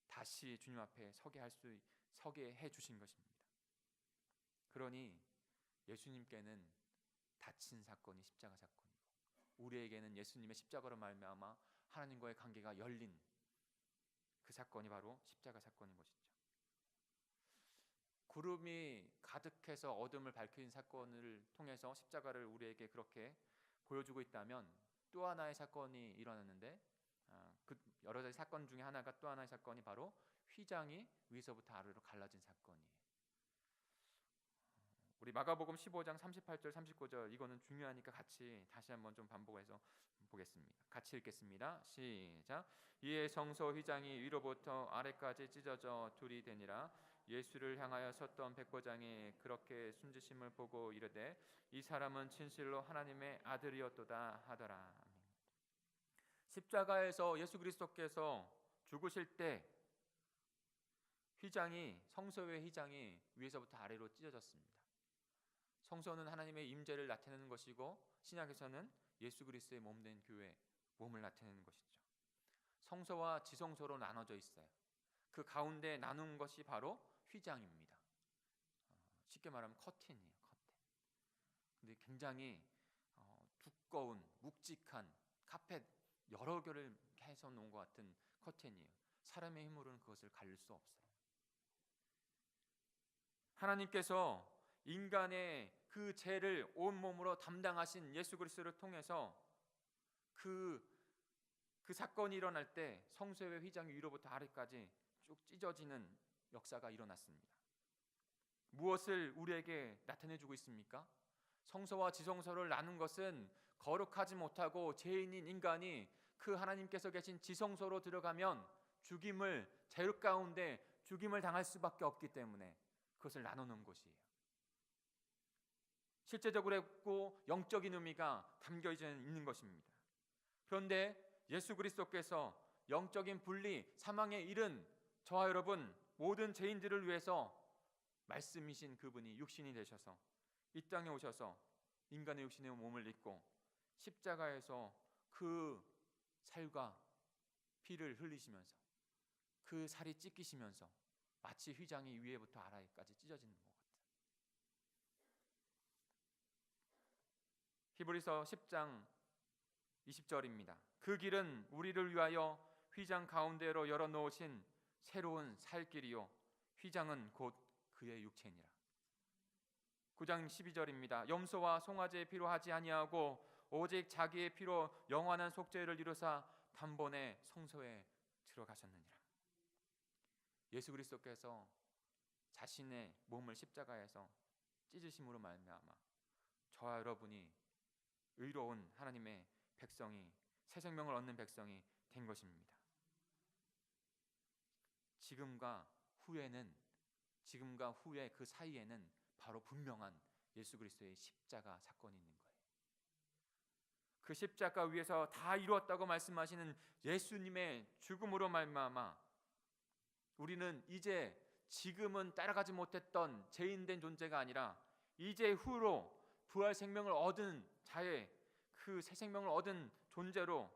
다시 주님 앞에 서게 해 주신 것입니다. 그러니 예수님께는 닫힌 사건이 십자가 사건이고 우리에게는 예수님의 십자가로 말미암아 하나님과의 관계가 열린 그 사건이 바로 십자가 사건인 것이죠. 구름이 가득해서 어둠을 밝힌 사건을 통해서 십자가를 우리에게 그렇게 보여주고 있다면 또 하나의 사건이 일어났는데 그 여러 가지 사건 중에 하나가 또 하나의 사건이 바로 휘장이 위에서부터 아래로 갈라진 사건이에요. 우리 마가복음 15장 38절 39절 이거는 중요하니까 같이 다시 한번 좀 반복해서 보겠습니다. 같이 읽겠습니다. 시작. 이에 성소 휘장이 위로부터 아래까지 찢어져 둘이 되니라. 예수를 향하여 섰던 백부장이 그렇게 숨지심을 보고 이르되 이 사람은 진실로 하나님의 아들이었도다 하더라. 십자가에서 예수 그리스도께서 죽으실 때 휘장이 성소의 휘장이 위에서부터 아래로 찢어졌습니다. 성소는 하나님의 임재를 나타내는 것이고 신약에서는 예수 그리스도의 몸된 교회 몸을 나타내는 것이죠. 성소와 지성소로 나눠져 있어요. 그 가운데 나눈 것이 바로 휘장입니다. 쉽게 말하면 커튼이에요. 커튼. 근데 굉장히 두꺼운 묵직한 카펫 여러 개를 해서 놓은 것 같은 커튼이에요. 사람의 힘으로는 그것을 가릴 수 없어요. 하나님께서 인간의 그 죄를 온몸으로 담당하신 예수 그리스도를 통해서 그 사건이 일어날 때 성소의 휘장이 위로부터 아래까지 쭉 찢어지는 역사가 일어났습니다. 무엇을 우리에게 나타내주고 있습니까? 성소와 지성소를 나눈 것은 거룩하지 못하고 죄인인 인간이 그 하나님께서 계신 지성소로 들어가면 죄 가운데 죽임을 당할 수밖에 없기 때문에 그것을 나누는 곳이에요. 실제적으로 했고 영적인 의미가 담겨 있는 것입니다. 그런데 예수 그리스도께서 영적인 분리, 사망에 이른 저와 여러분 모든 죄인들을 위해서 말씀이신 그분이 육신이 되셔서 이 땅에 오셔서 인간의 육신의 몸을 입고 십자가에서 그 살과 피를 흘리시면서 그 살이 찢기시면서 마치 휘장이 위에부터 아래까지 찢어지는 것 같아요. 히브리서 10장 20절입니다. 그 길은 우리를 위하여 휘장 가운데로 열어놓으신 새로운 살 길이요 휘장은 곧 그의 육체니라. 9장 12절입니다. 염소와 송아지의 피로 하지 아니하고 오직 자기의 피로 영원한 속죄를 이루사 단번에 성소에 들어가셨느니라. 예수 그리스도께서 자신의 몸을 십자가에서 찢으심으로 말미암아 저와 여러분이 의로운 하나님의 백성이, 새 생명을 얻는 백성이 된 것입니다. 지금과 후에 그 사이에는 바로 분명한 예수 그리스도의 십자가 사건이 있는 거예요. 그 십자가 위에서 다 이루었다고 말씀하시는 예수님의 죽음으로 말미암아 우리는 이제 지금은 따라가지 못했던 죄인된 존재가 아니라 이제 후로 부활 생명을 얻은 자의 그 새 생명을 얻은 존재로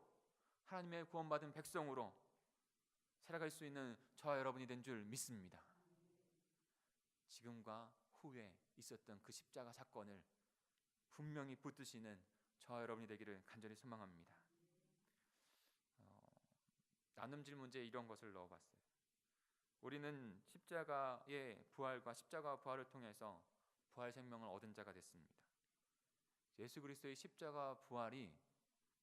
하나님의 구원받은 백성으로 살아갈 수 있는 저와 여러분이 된 줄 믿습니다. 지금과 후에 있었던 그 십자가 사건을 분명히 붙드시는 저와 여러분이 되기를 간절히 소망합니다. 나눔 질문제에 이런 것을 넣어봤어요. 우리는 십자가의 부활과 십자가 부활을 통해서 부활 생명을 얻은 자가 됐습니다. 예수 그리스도의 십자가 부활이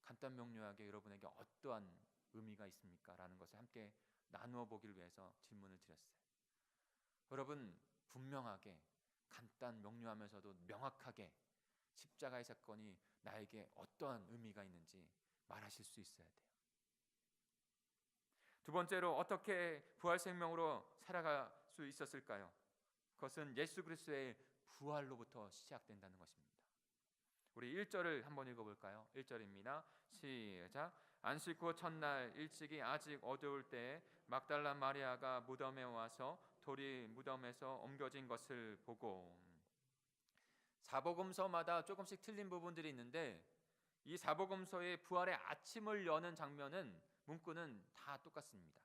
간단 명료하게 여러분에게 어떠한 의미가 있습니까? 라는 것을 함께 나누어 보기를 위해서 질문을 드렸어요. 여러분, 분명하게 간단 명료하면서도 명확하게 십자가의 사건이 나에게 어떠한 의미가 있는지 말하실 수 있어야 돼요. 두 번째로 어떻게 부활 생명으로 살아갈 수 있었을까요? 그것은 예수 그리스도의 부활로부터 시작된다는 것입니다. 우리 1절을 한번 읽어볼까요? 1절입니다. 시작. 안식 후 첫날 일찍이 아직 어두울 때에 막달라 마리아가 무덤에 와서 돌이 무덤에서 옮겨진 것을 보고. 사복음서마다 조금씩 틀린 부분들이 있는데 이 사복음서의 부활의 아침을 여는 장면은 문구는 다 똑같습니다.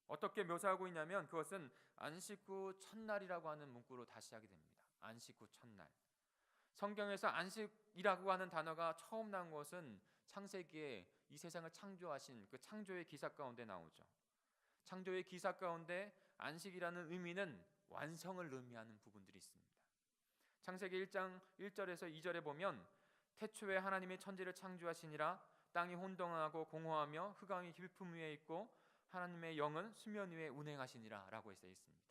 어떻게 묘사하고 있냐면 그것은 안식 후 첫날이라고 하는 문구로 다 시작이 됩니다. 안식 후 첫날. 성경에서 안식이라고 하는 단어가 처음 나온 것은 창세기에 이 세상을 창조하신 그 창조의 기사 가운데 나오죠. 창조의 기사 가운데 안식이라는 의미는 완성을 의미하는 부분들이 있습니다. 창세기 1장 1절에서 2절에 보면 태초에 하나님이 천지를 창조하시니라 땅이 혼돈하고 공허하며 흑암이 깊음 위에 있고 하나님의 영은 수면 위에 운행하시니라 라고 써 있습니다.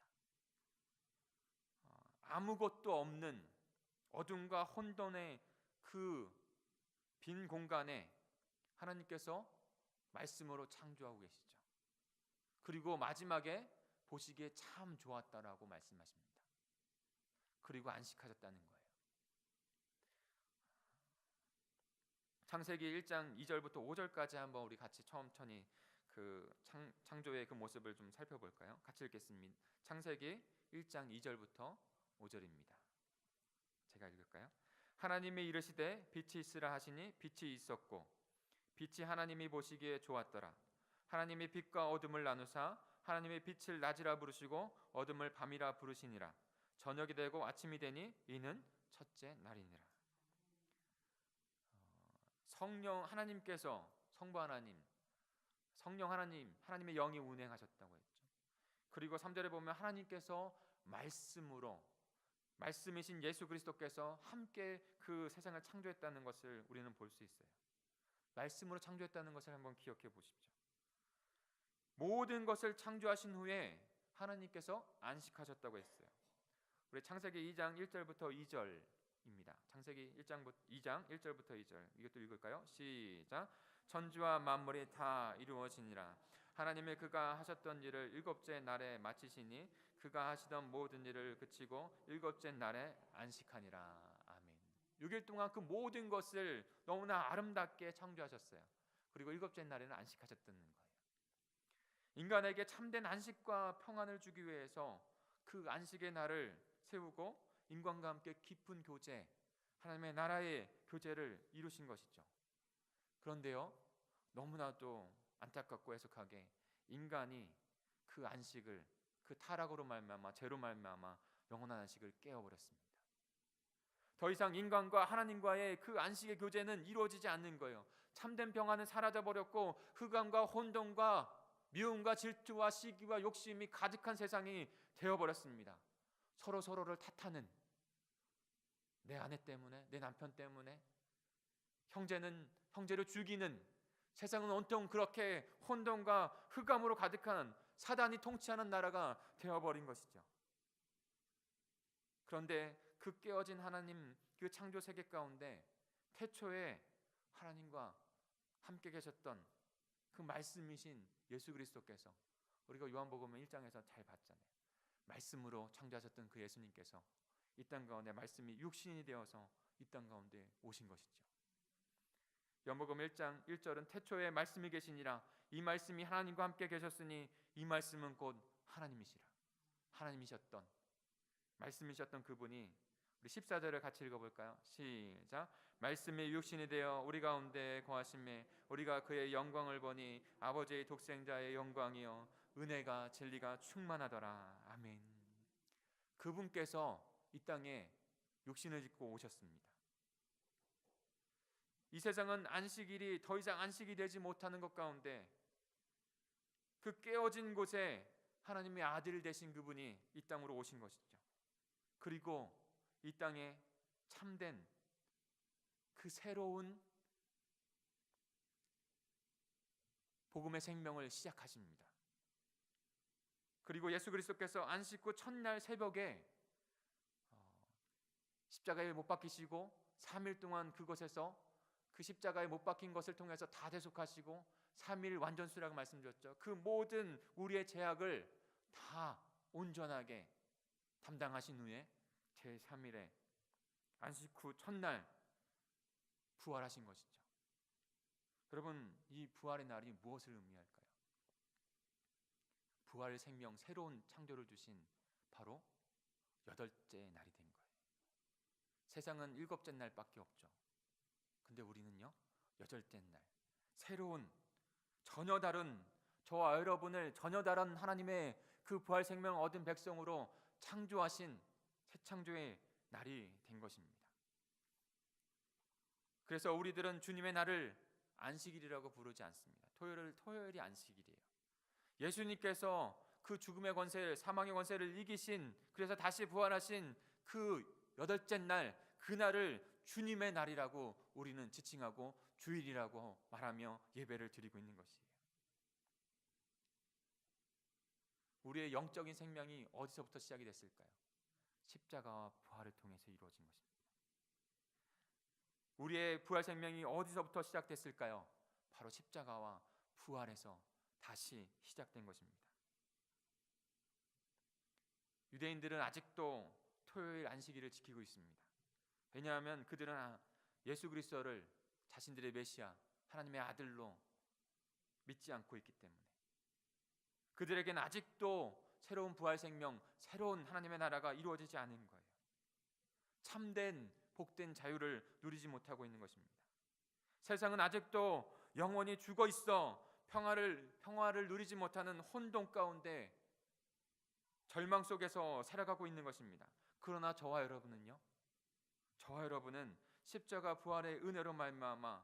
아무것도 없는 어둠과 혼돈의 그 빈 공간에 하나님께서 말씀으로 창조하고 계시죠. 그리고 마지막에 보시기에 참 좋았다라고 말씀하십니다. 그리고 안식하셨다는 거예요. 창세기 1장 2절부터 5절까지 한번 우리 같이 천천히 그 창조의 그 모습을 좀 살펴볼까요? 같이 읽겠습니다. 창세기 1장 2절부터 5절입니다. 제가 읽을까요? 하나님이 이르시되 빛이 있으라 하시니 빛이 있었고 빛이 하나님이 보시기에 좋았더라. 하나님이 빛과 어둠을 나누사 하나님의 빛을 낮이라 부르시고 어둠을 밤이라 부르시니라. 저녁이 되고 아침이 되니 이는 첫째 날이니라. 성령 하나님께서 성부 하나님, 성령 하나님, 하나님의 영이 운행하셨다고 했죠. 그리고 3절에 보면 하나님께서 말씀으로 말씀이신 예수 그리스도께서 함께 그 세상을 창조했다는 것을 우리는 볼 수 있어요. 말씀으로 창조했다는 것을 한번 기억해 보십시오. 모든 것을 창조하신 후에 하나님께서 안식하셨다고 했어요. 우리 창세기 2장 1절부터 2절입니다. 창세기 2장 1절부터 2절 이것도 읽을까요? 시작. 천지와 만물이 다 이루어지니라. 하나님이 그가 하셨던 일을 일곱째 날에 마치시니 그가 하시던 모든 일을 그치고 일곱째 날에 안식하니라. 아멘. 6일 동안 그 모든 것을 너무나 아름답게 창조하셨어요. 그리고 일곱째 날에는 안식하셨다는 거예요. 인간에게 참된 안식과 평안을 주기 위해서 그 안식의 날을 세우고 인간과 함께 깊은 교제, 하나님의 나라의 교제를 이루신 것이죠. 그런데요, 너무나도 안타깝고 애석하게 인간이 그 안식을 그 타락으로 말미암아 죄로 말미암아 영원한 안식을 깨어버렸습니다. 더 이상 인간과 하나님과의 그 안식의 교제는 이루어지지 않는 거예요. 참된 평안은 사라져버렸고 흑암과 혼돈과 미움과 질투와 시기와 욕심이 가득한 세상이 되어버렸습니다. 서로를 탓하는 내 아내 때문에, 내 남편 때문에, 형제는 형제를 죽이는, 세상은 온통 그렇게 혼돈과 흑암으로 가득한 사단이 통치하는 나라가 되어버린 것이죠. 그런데 그 깨어진 하나님, 그 창조 세계 가운데 태초에 하나님과 함께 계셨던 그 말씀이신 예수 그리스도께서, 우리가 요한복음 1장에서 잘 봤잖아요. 말씀으로 창조하셨던 그 예수님께서 이 땅 가운데 말씀이 육신이 되어서 이 땅 가운데 오신 것이죠. 요한복음 1장 1절은 태초에 말씀이 계시니라. 이 말씀이 하나님과 함께 계셨으니 이 말씀은 곧 하나님이시라. 하나님이셨던, 말씀이셨던 그분이, 우리 14절을 같이 읽어볼까요? 시작. 말씀이 육신이 되어 우리 가운데 거하심에 우리가 그의 영광을 보니 아버지의 독생자의 영광이요 은혜가 진리가 충만하더라. 아멘. 그분께서 이 땅에 육신을 입고 오셨습니다. 이 세상은 안식일이 더 이상 안식이 되지 못하는 것 가운데 그 깨어진 곳에 하나님의 아들 되신 그분이 이 땅으로 오신 것이죠. 그리고 이 땅에 참된 그 새로운 복음의 생명을 시작하십니다. 그리고 예수 그리스도께서 안식 후 첫날 새벽에 십자가에 못 박히시고 3일 동안 그곳에서 그 십자가에 못 박힌 것을 통해서 다 대속하시고 3일 완전수라고 말씀드렸죠. 그 모든 우리의 죄악을 다 온전하게 담당하신 후에 제3일에 안식 후 첫날 부활하신 것이죠. 여러분, 이 부활의 날이 무엇을 의미할까요? 부활의 생명, 새로운 창조를 주신 바로 8째 날이 된 거예요. 세상은 7째 날밖에 없죠. 근데 우리는요, 8째 날, 새로운, 전혀 다른, 저와 여러분을 전혀 다른 하나님의 그 부활 생명을 얻은 백성으로 창조하신 새 창조의 날이 된 것입니다. 그래서 우리들은 주님의 날을 안식일이라고 부르지 않습니다. 토요일이 안식일이에요. 예수님께서 그 죽음의 권세, 사망의 권세를 이기신, 그래서 다시 부활하신 그 8째 날, 그 날을 주님의 날이라고 우리는 지칭하고 주일이라고 말하며 예배를 드리고 있는 것이에요. 우리의 영적인 생명이 어디서부터 시작이 됐을까요? 십자가와 부활을 통해서 이루어진 것입니다. 우리의 부활 생명이 어디서부터 시작됐을까요? 바로 십자가와 부활에서 다시 시작된 것입니다. 유대인들은 아직도 토요일 안식일을 지키고 있습니다. 왜냐하면 그들은 예수 그리스도를 자신들의 메시아, 하나님의 아들로 믿지 않고 있기 때문에 그들에게는 아직도 새로운 부활 생명, 새로운 하나님의 나라가 이루어지지 않은 거예요. 참된 복된 자유를 누리지 못하고 있는 것입니다. 세상은 아직도 영원히 죽어 있어 평화를 누리지 못하는 혼돈 가운데 절망 속에서 살아가고 있는 것입니다. 그러나 저와 여러분은요, 저와 여러분은 십자가 부활의 은혜로 말미암아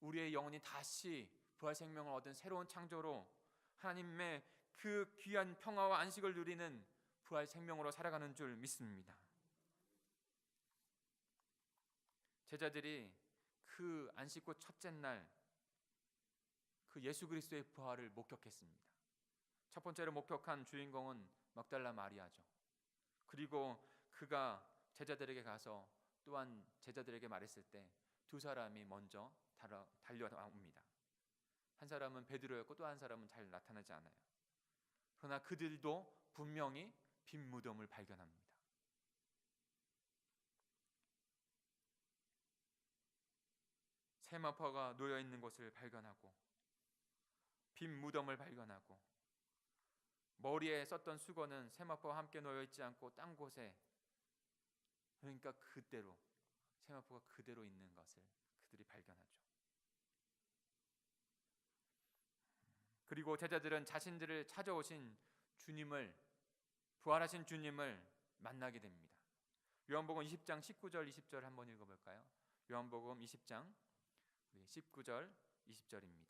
우리의 영혼이 다시 부활 생명을 얻은 새로운 창조로 하나님의 그 귀한 평화와 안식을 누리는 부활 생명으로 살아가는 줄 믿습니다. 제자들이 그 안식 후 첫째 날 그 예수 그리스도의 부활을 목격했습니다. 첫 번째로 목격한 주인공은 막달라 마리아죠. 그리고 그가 제자들에게 가서 또한 제자들에게 말했을 때 두 사람이 먼저 달려옵니다. 한 사람은 베드로였고 또 한 사람은 잘 나타나지 않아요. 그러나 그들도 분명히 빈 무덤을 발견합니다. 세마포가 놓여 있는 곳을 발견하고 빈 무덤을 발견하고 머리에 썼던 수건은 세마포와 함께 놓여 있지 않고 딴 곳에, 그러니까 그대로 세마포가 그대로 있는 것을 그들이 발견하죠. 그리고 제자들은 자신들을 찾아오신 주님을, 부활하신 주님을 만나게 됩니다. 요한복음 20장 19절 20절 한번 읽어볼까요? 요한복음 20장 19절 20절입니다.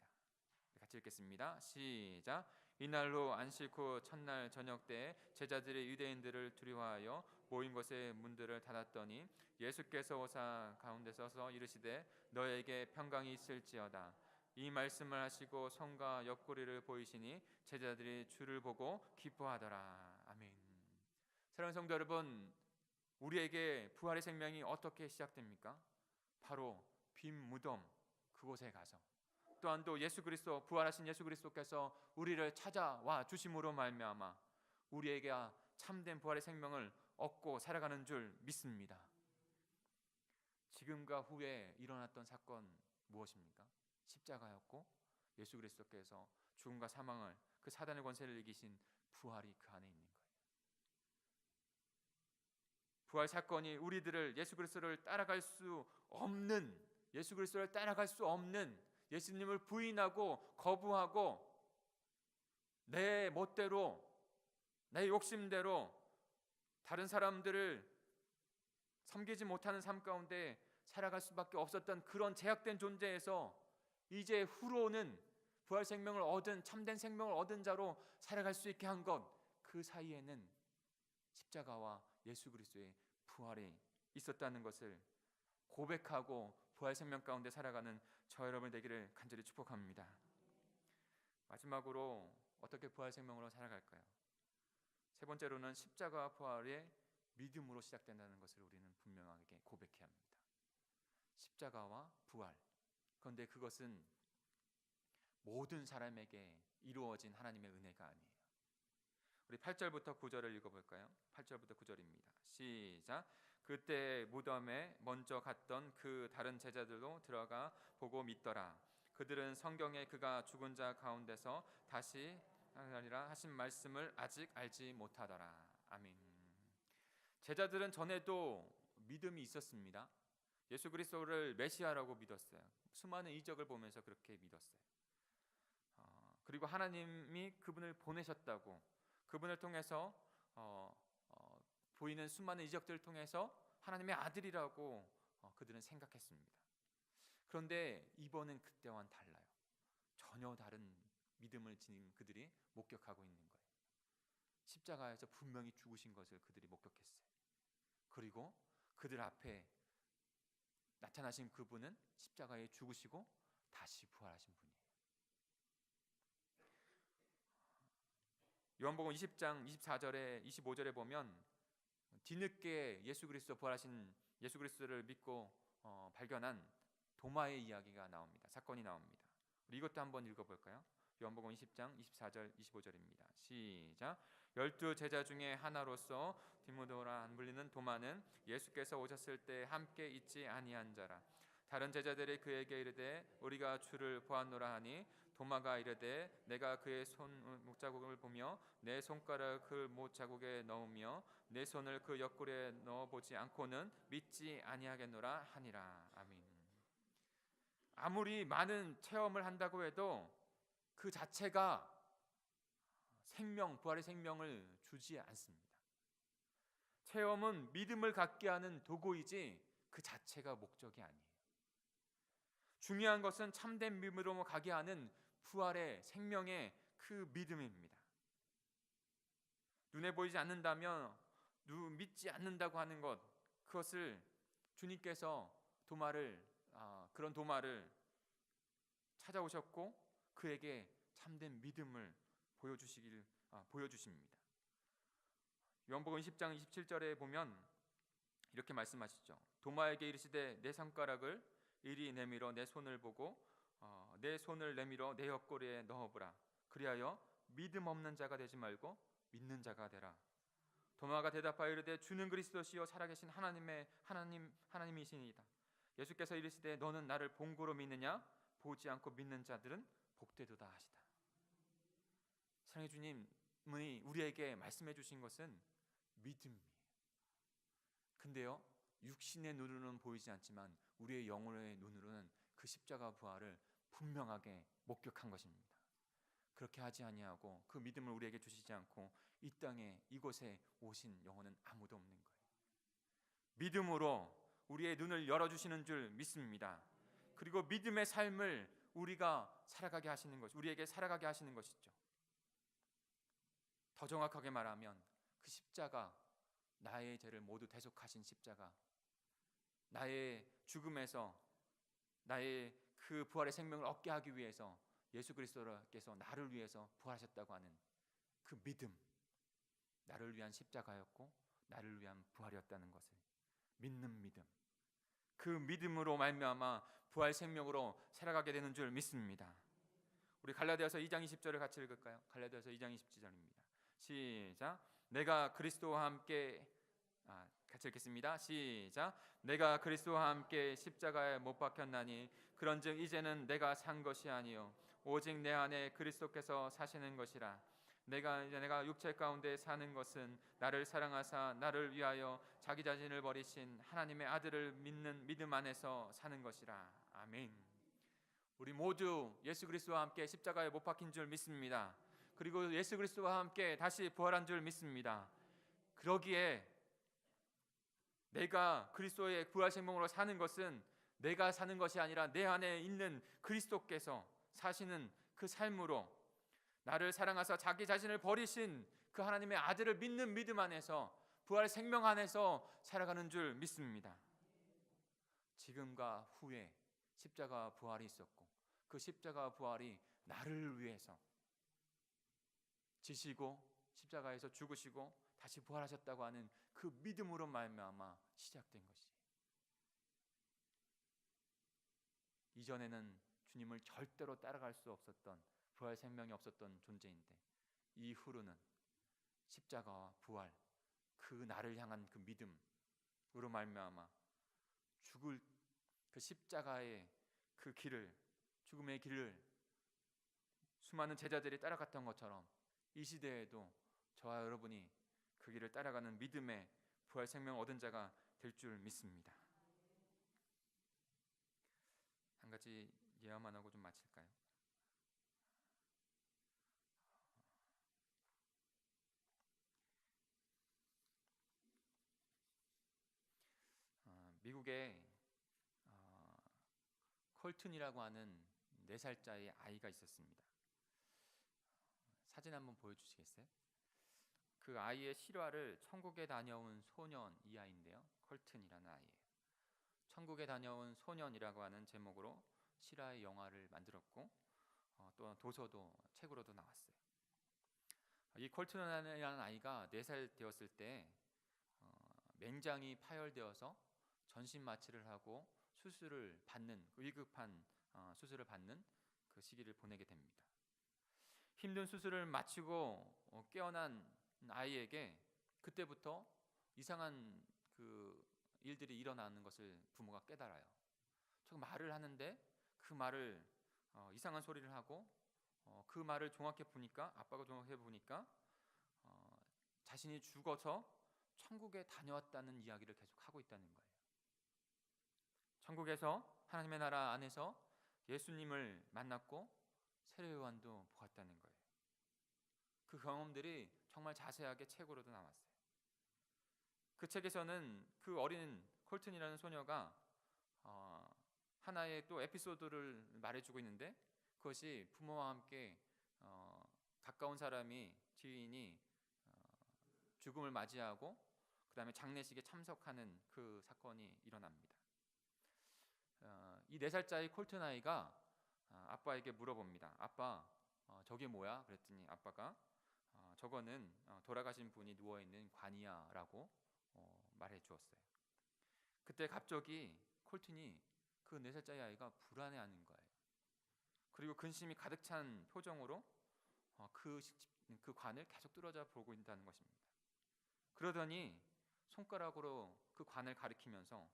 같이 읽겠습니다. 시작. 이날로 안식 후 첫날 저녁 때 제자들이 유대인들을 두려워하여 모인 곳의 문들을 닫았더니 예수께서 오사 가운데 서서 이르시되 너에게 평강이 있을지어다. 이 말씀을 하시고 손과 옆구리를 보이시니 제자들이 주를 보고 기뻐하더라. 아멘. 사랑하는 성도 여러분, 우리에게 부활의 생명이 어떻게 시작됩니까? 바로 빈 무덤 그곳에 가서, 또한 또 예수 그리스도, 부활하신 예수 그리스도께서 우리를 찾아와 주심으로 말미암아 우리에게 참된 부활의 생명을 얻고 살아가는 줄 믿습니다. 지금과 후에 일어났던 사건 무엇입니까? 십자가였고 예수 그리스도께서 죽음과 사망을, 그 사단의 권세를 이기신 부활이 그 안에 있는 거예요. 부활 사건이 우리들을 예수 그리스도를 따라갈 수 없는, 예수 그리스도를 따라갈 수 없는, 예수님을 부인하고 거부하고 내 멋대로, 내 욕심대로 다른 사람들을 섬기지 못하는 삶 가운데 살아갈 수밖에 없었던 그런 제약된 존재에서 이제 후로는 부활 생명을 얻은, 참된 생명을 얻은 자로 살아갈 수 있게 한 것, 그 사이에는 십자가와 예수 그리스도의 부활이 있었다는 것을 고백하고 부활 생명 가운데 살아가는 저 여러분 되기를 간절히 축복합니다. 마지막으로 어떻게 부활 생명으로 살아갈까요? 세 번째로는 십자가와 부활의 믿음으로 시작된다는 것을 우리는 분명하게 고백해야 합니다. 십자가와 부활. 그런데 그것은 모든 사람에게 이루어진 하나님의 은혜가 아니에요. 우리 8절부터 9절을 읽어볼까요? 8절부터 9절입니다. 시작. 그때 무덤에 먼저 갔던 그 다른 제자들도 들어가 보고 믿더라. 그들은 성경에 그가 죽은 자 가운데서 다시 하리라 하신 말씀을 아직 알지 못하더라. 아멘. 제자들은 전에도 믿음이 있었습니다. 예수 그리스도를 메시아라고 믿었어요. 수많은 이적을 보면서 그렇게 믿었어요. 그리고 하나님이 그분을 보내셨다고, 그분을 통해서 보이는 수많은 이적들을 통해서 하나님의 아들이라고 그들은 생각했습니다. 그런데 이번은 그때와는 달라요. 전혀 다른 믿음을 지닌 그들이 목격하고 있는 거예요. 십자가에서 분명히 죽으신 것을 그들이 목격했어요. 그리고 그들 앞에 나타나신 그분은 십자가에 죽으시고 다시 부활하신 분이에요. 요한복음 20장 24절에 25절에 보면 뒤늦게 예수 그리스도 부활하신 예수 그리스도를 믿고 발견한 도마의 이야기가 나옵니다. 사건이 나옵니다. 우리 이것도 한번 읽어볼까요? 요한복음 20장 24절 25절입니다. 시작. 12 제자 중에 하나로서 디모데라 안 불리는 도마는 예수께서 오셨을 때 함께 있지 아니한 자라. 다른 제자들이 그에게 이르되 우리가 주를 보았노라 하니 도마가 이르되 내가 그의 손 못자국을 보며 내 손가락을 그 못자국에 넣으며 내 손을 그 옆구리에 넣어보지 않고는 믿지 아니하겠노라 하니라. 아멘. 아무리 많은 체험을 한다고 해도 그 자체가 생명, 부활의 생명을 주지 않습니다. 체험은 믿음을 갖게 하는 도구이지 그 자체가 목적이 아니에요. 중요한 것은 참된 믿음으로 가게 하는 부활의 생명의 그 믿음입니다. 눈에 보이지 않는다면 믿지 않는다고 하는 것, 그것을 주님께서 그런 도마를 찾아오셨고 그에게 참된 믿음을 보여주십니다. 요한복음 10장 27절에 보면 이렇게 말씀하시죠. 도마에게 이르시되 내 손가락을 이리 내밀어 내 손을 보고 내 손을 내밀어 내 옆구리에 넣어보라. 그리하여 믿음 없는 자가 되지 말고 믿는 자가 되라. 도마가 대답하여 이르되 주는 그리스도시요 살아계신 하나님이시니이다. 예수께서 이르시되 너는 나를 본고로 믿느냐? 보지 않고 믿는 자들은 복되도다 하시다. 사랑의 주님이 우리에게 말씀해 주신 것은 믿음이에요. 근데요, 육신의 눈으로는 보이지 않지만 우리의 영혼의 눈으로는 그 십자가 부활을 분명하게 목격한 것입니다. 그렇게 하지 아니하고 그 믿음을 우리에게 주시지 않고 이 땅에 이곳에 오신 영혼은 아무도 없는 거예요. 믿음으로 우리의 눈을 열어주시는 줄 믿습니다. 그리고 믿음의 삶을 우리에게 살아가게 하시는 것이죠. 더 정확하게 말하면 그 십자가, 나의 죄를 모두 대속하신 십자가, 나의 죽음에서 나의 그 부활의 생명을 얻게 하기 위해서 예수 그리스도께서 나를 위해서 부활하셨다고 하는 그 믿음, 나를 위한 십자가였고 나를 위한 부활이었다는 것을 믿는 믿음, 그 믿음으로 말미암아 부활 생명으로 살아가게 되는 줄 믿습니다. 우리 갈라디아서 2장 20절을 같이 읽을까요? 갈라디아서 2장 20절입니다. 시작. 내가 그리스도와 함께 같이 읽겠습니다. 시작. 내가 그리스도와 함께 십자가에 못 박혔나니 그런즉 이제는 내가 산 것이 아니요 오직 내 안에 그리스도께서 사시는 것이라. 내가 육체 가운데 사는 것은 나를 사랑하사 나를 위하여 자기 자신을 버리신 하나님의 아들을 믿는 믿음 안에서 사는 것이라. 아멘. 우리 모두 예수 그리스도와 함께 십자가에 못 박힌 줄 믿습니다. 그리고 예수 그리스도와 함께 다시 부활한 줄 믿습니다. 그러기에 내가 그리스도의 부활 생명으로 사는 것은 내가 사는 것이 아니라 내 안에 있는 그리스도께서 사시는 그 삶으로 나를 사랑하사 자기 자신을 버리신 그 하나님의 아들을 믿는 믿음 안에서 부활 생명 안에서 살아가는 줄 믿습니다. 지금과 후에 십자가 부활이 있었고 그 십자가 부활이 나를 위해서 지시고 십자가에서 죽으시고 다시 부활하셨다고 하는 그 믿음으로 말미암아 시작된 것이. 이전에는 주님을 절대로 따라갈 수 없었던 부활 생명이 없었던 존재인데 이후로는 십자가와 부활, 그 나를 향한 그 믿음으로 말미암아 죽을 그 십자가의 그 길을, 죽음의 길을 수많은 제자들이 따라갔던 것처럼 이 시대에도 저와 여러분이 그 길을 따라가는 믿음의 부활 생명 얻은 자가 될 줄 믿습니다. 한 가지 예화만 하고 좀 마칠까요? 미국에 콜튼이라고 하는 4살짜리 아이가 있었습니다. 사진 한번 보여주시겠어요? 그 아이의 실화를 천국에 다녀온 소년 이 아이인데요. 콜튼이라는 아이예요. 천국에 다녀온 소년이라고 하는 제목으로 실화의 영화를 만들었고 또 도서도 책으로도 나왔어요. 이 콜튼이라는 아이가 4살 되었을 때 맹장이 파열되어서 전신 마취를 하고 수술을 받는 위급한 수술을 받는 그 시기를 보내게 됩니다. 힘든 수술을 마치고 깨어난 아이에게 그때부터 이상한 그 일들이 일어나는 것을 부모가 깨달아요. 저 말을 하는데 그 말을 이상한 소리를 하고 그 말을 종합해 보니까 아빠가 종합해 보니까 자신이 죽어서 천국에 다녀왔다는 이야기를 계속 하고 있다는 거예요. 천국에서 하나님의 나라 안에서 예수님을 만났고 세례요한도 보았다는 거예요. 그 경험들이 정말 자세하게 책으로도 나왔어요. 그 책에서는 그 어린 콜튼이라는 소녀가 하나의 또 에피소드를 말해주고 있는데 그것이 부모와 함께 가까운 사람이 지인이 죽음을 맞이하고 그 다음에 장례식에 참석하는 그 사건이 일어납니다. 이 4살짜리 콜튼 아이가 아빠에게 물어봅니다. 아빠, 저게 뭐야? 그랬더니 아빠가 저거는 돌아가신 분이 누워있는 관이야 라고 말해 주었어요. 그때 갑자기 콜튼이 그 4살짜리 아이가 불안해하는 거예요. 그리고 근심이 가득 찬 표정으로 그 관을 계속 뚫어져 보고 있다는 것입니다. 그러더니 손가락으로 그 관을 가리키면서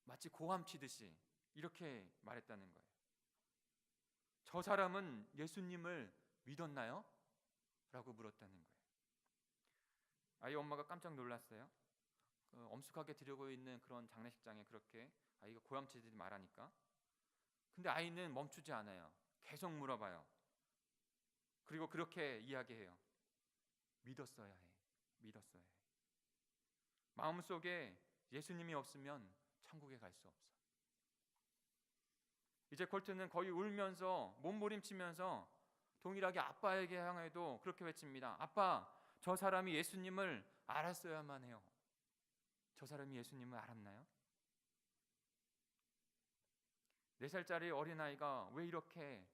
마치 고함치듯이 이렇게 말했다는 거예요. 저 사람은 예수님을 믿었나요? 라고 물었다는 거예요. 아이 엄마가 깜짝 놀랐어요. 엄숙하게 들여고 있는 그런 장례식장에 그렇게 아이가 고함치듯이 말하니까. 근데 아이는 멈추지 않아요. 계속 물어봐요. 그리고 그렇게 이야기해요. 믿었어야 해. 믿었어야 해. 마음속에 예수님이 없으면 천국에 갈 수 없어. 이제 콜튼은 거의 울면서 몸부림치면서 동일하게 아빠에게 향해도 그렇게 외칩니다. 아빠, 저 사람이 예수님을 알았어야만 해요. 저 사람이 예수님을 알았나요? 4살짜리 어린아이가 왜 이렇게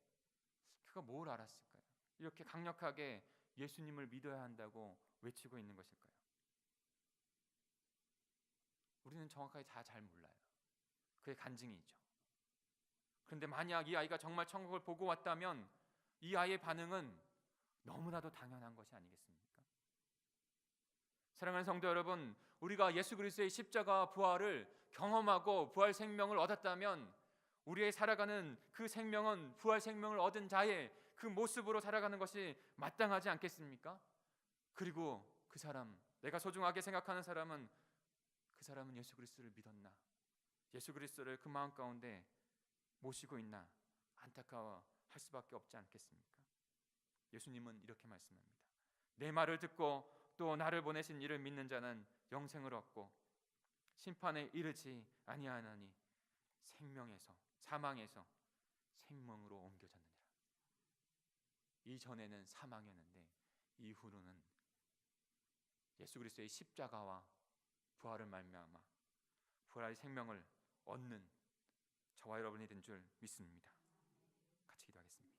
그가 뭘 알았을까요? 이렇게 강력하게 예수님을 믿어야 한다고 외치고 있는 것일까요? 우리는 정확하게 다 잘 몰라요. 그의 간증이죠. 그런데 만약 이 아이가 정말 천국을 보고 왔다면 이 아이의 반응은 너무나도 당연한 것이 아니겠습니까? 사랑하는 성도 여러분, 우리가 예수 그리스도의 십자가 부활을 경험하고 부활 생명을 얻었다면 우리의 살아가는 그 생명은 부활 생명을 얻은 자의 그 모습으로 살아가는 것이 마땅하지 않겠습니까? 그리고 그 사람, 내가 소중하게 생각하는 사람은 그 사람은 예수 그리스도를 믿었나? 예수 그리스도를 그 마음 가운데 모시고 있나? 안타까워할 수밖에 없지 않겠습니까? 예수님은 이렇게 말씀합니다. 내 말을 듣고 또 나를 보내신 이를 믿는 자는 영생을 얻고 심판에 이르지 아니하나니 생명에서 사망에서 생명으로 옮겨졌느니라. 이전에는 사망이었는데 이후로는 예수 그리스도의 십자가와 부활을 말미암아 부활의 생명을 얻는 저와 여러분이 된 줄 믿습니다. 같이 기도하겠습니다.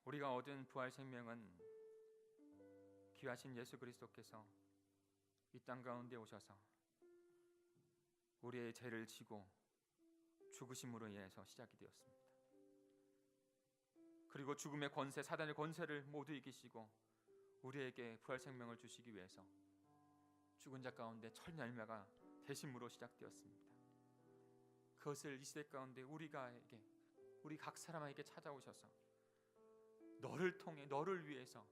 우리가 얻은 부활 생명은 귀하신 예수 그리스도께서 이 땅 가운데 오셔서 우리의 죄를 지고 죽으심으로 인해서 시작이 되었습니다. 그리고 죽음의 권세, 사단의 권세를 모두 이기시고 우리에게 부활 생명을 주시기 위해서 죽은 자 가운데 첫 열매가 되심으로 시작되었습니다. 그것을 이 시대 가운데 우리 각 사람에게 찾아오셔서 너를 통해 너를 위해서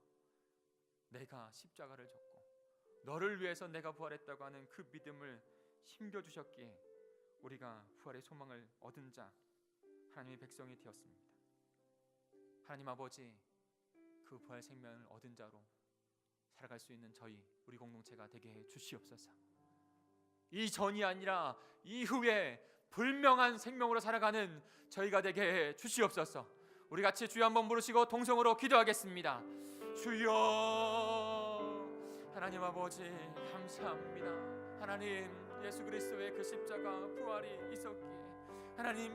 내가 십자가를 졌고 너를 위해서 내가 부활했다고 하는 그 믿음을 심겨주셨기에 우리가 부활의 소망을 얻은 자 하나님의 백성이 되었습니다. 하나님 아버지, 그 부활 생명을 얻은 자로 살아갈 수 있는 우리 공동체가 되게 해 주시옵소서. 이전이 아니라 이후에 불명한 생명으로 살아가는 저희가 되게 해 주시옵소서. 우리 같이 주여 한번 부르시고 동성으로 기도하겠습니다. 주여, 하나님 아버지 감사합니다. 하나님, 예수 그리스도의 그 십자가 부활이 있었기에 하나님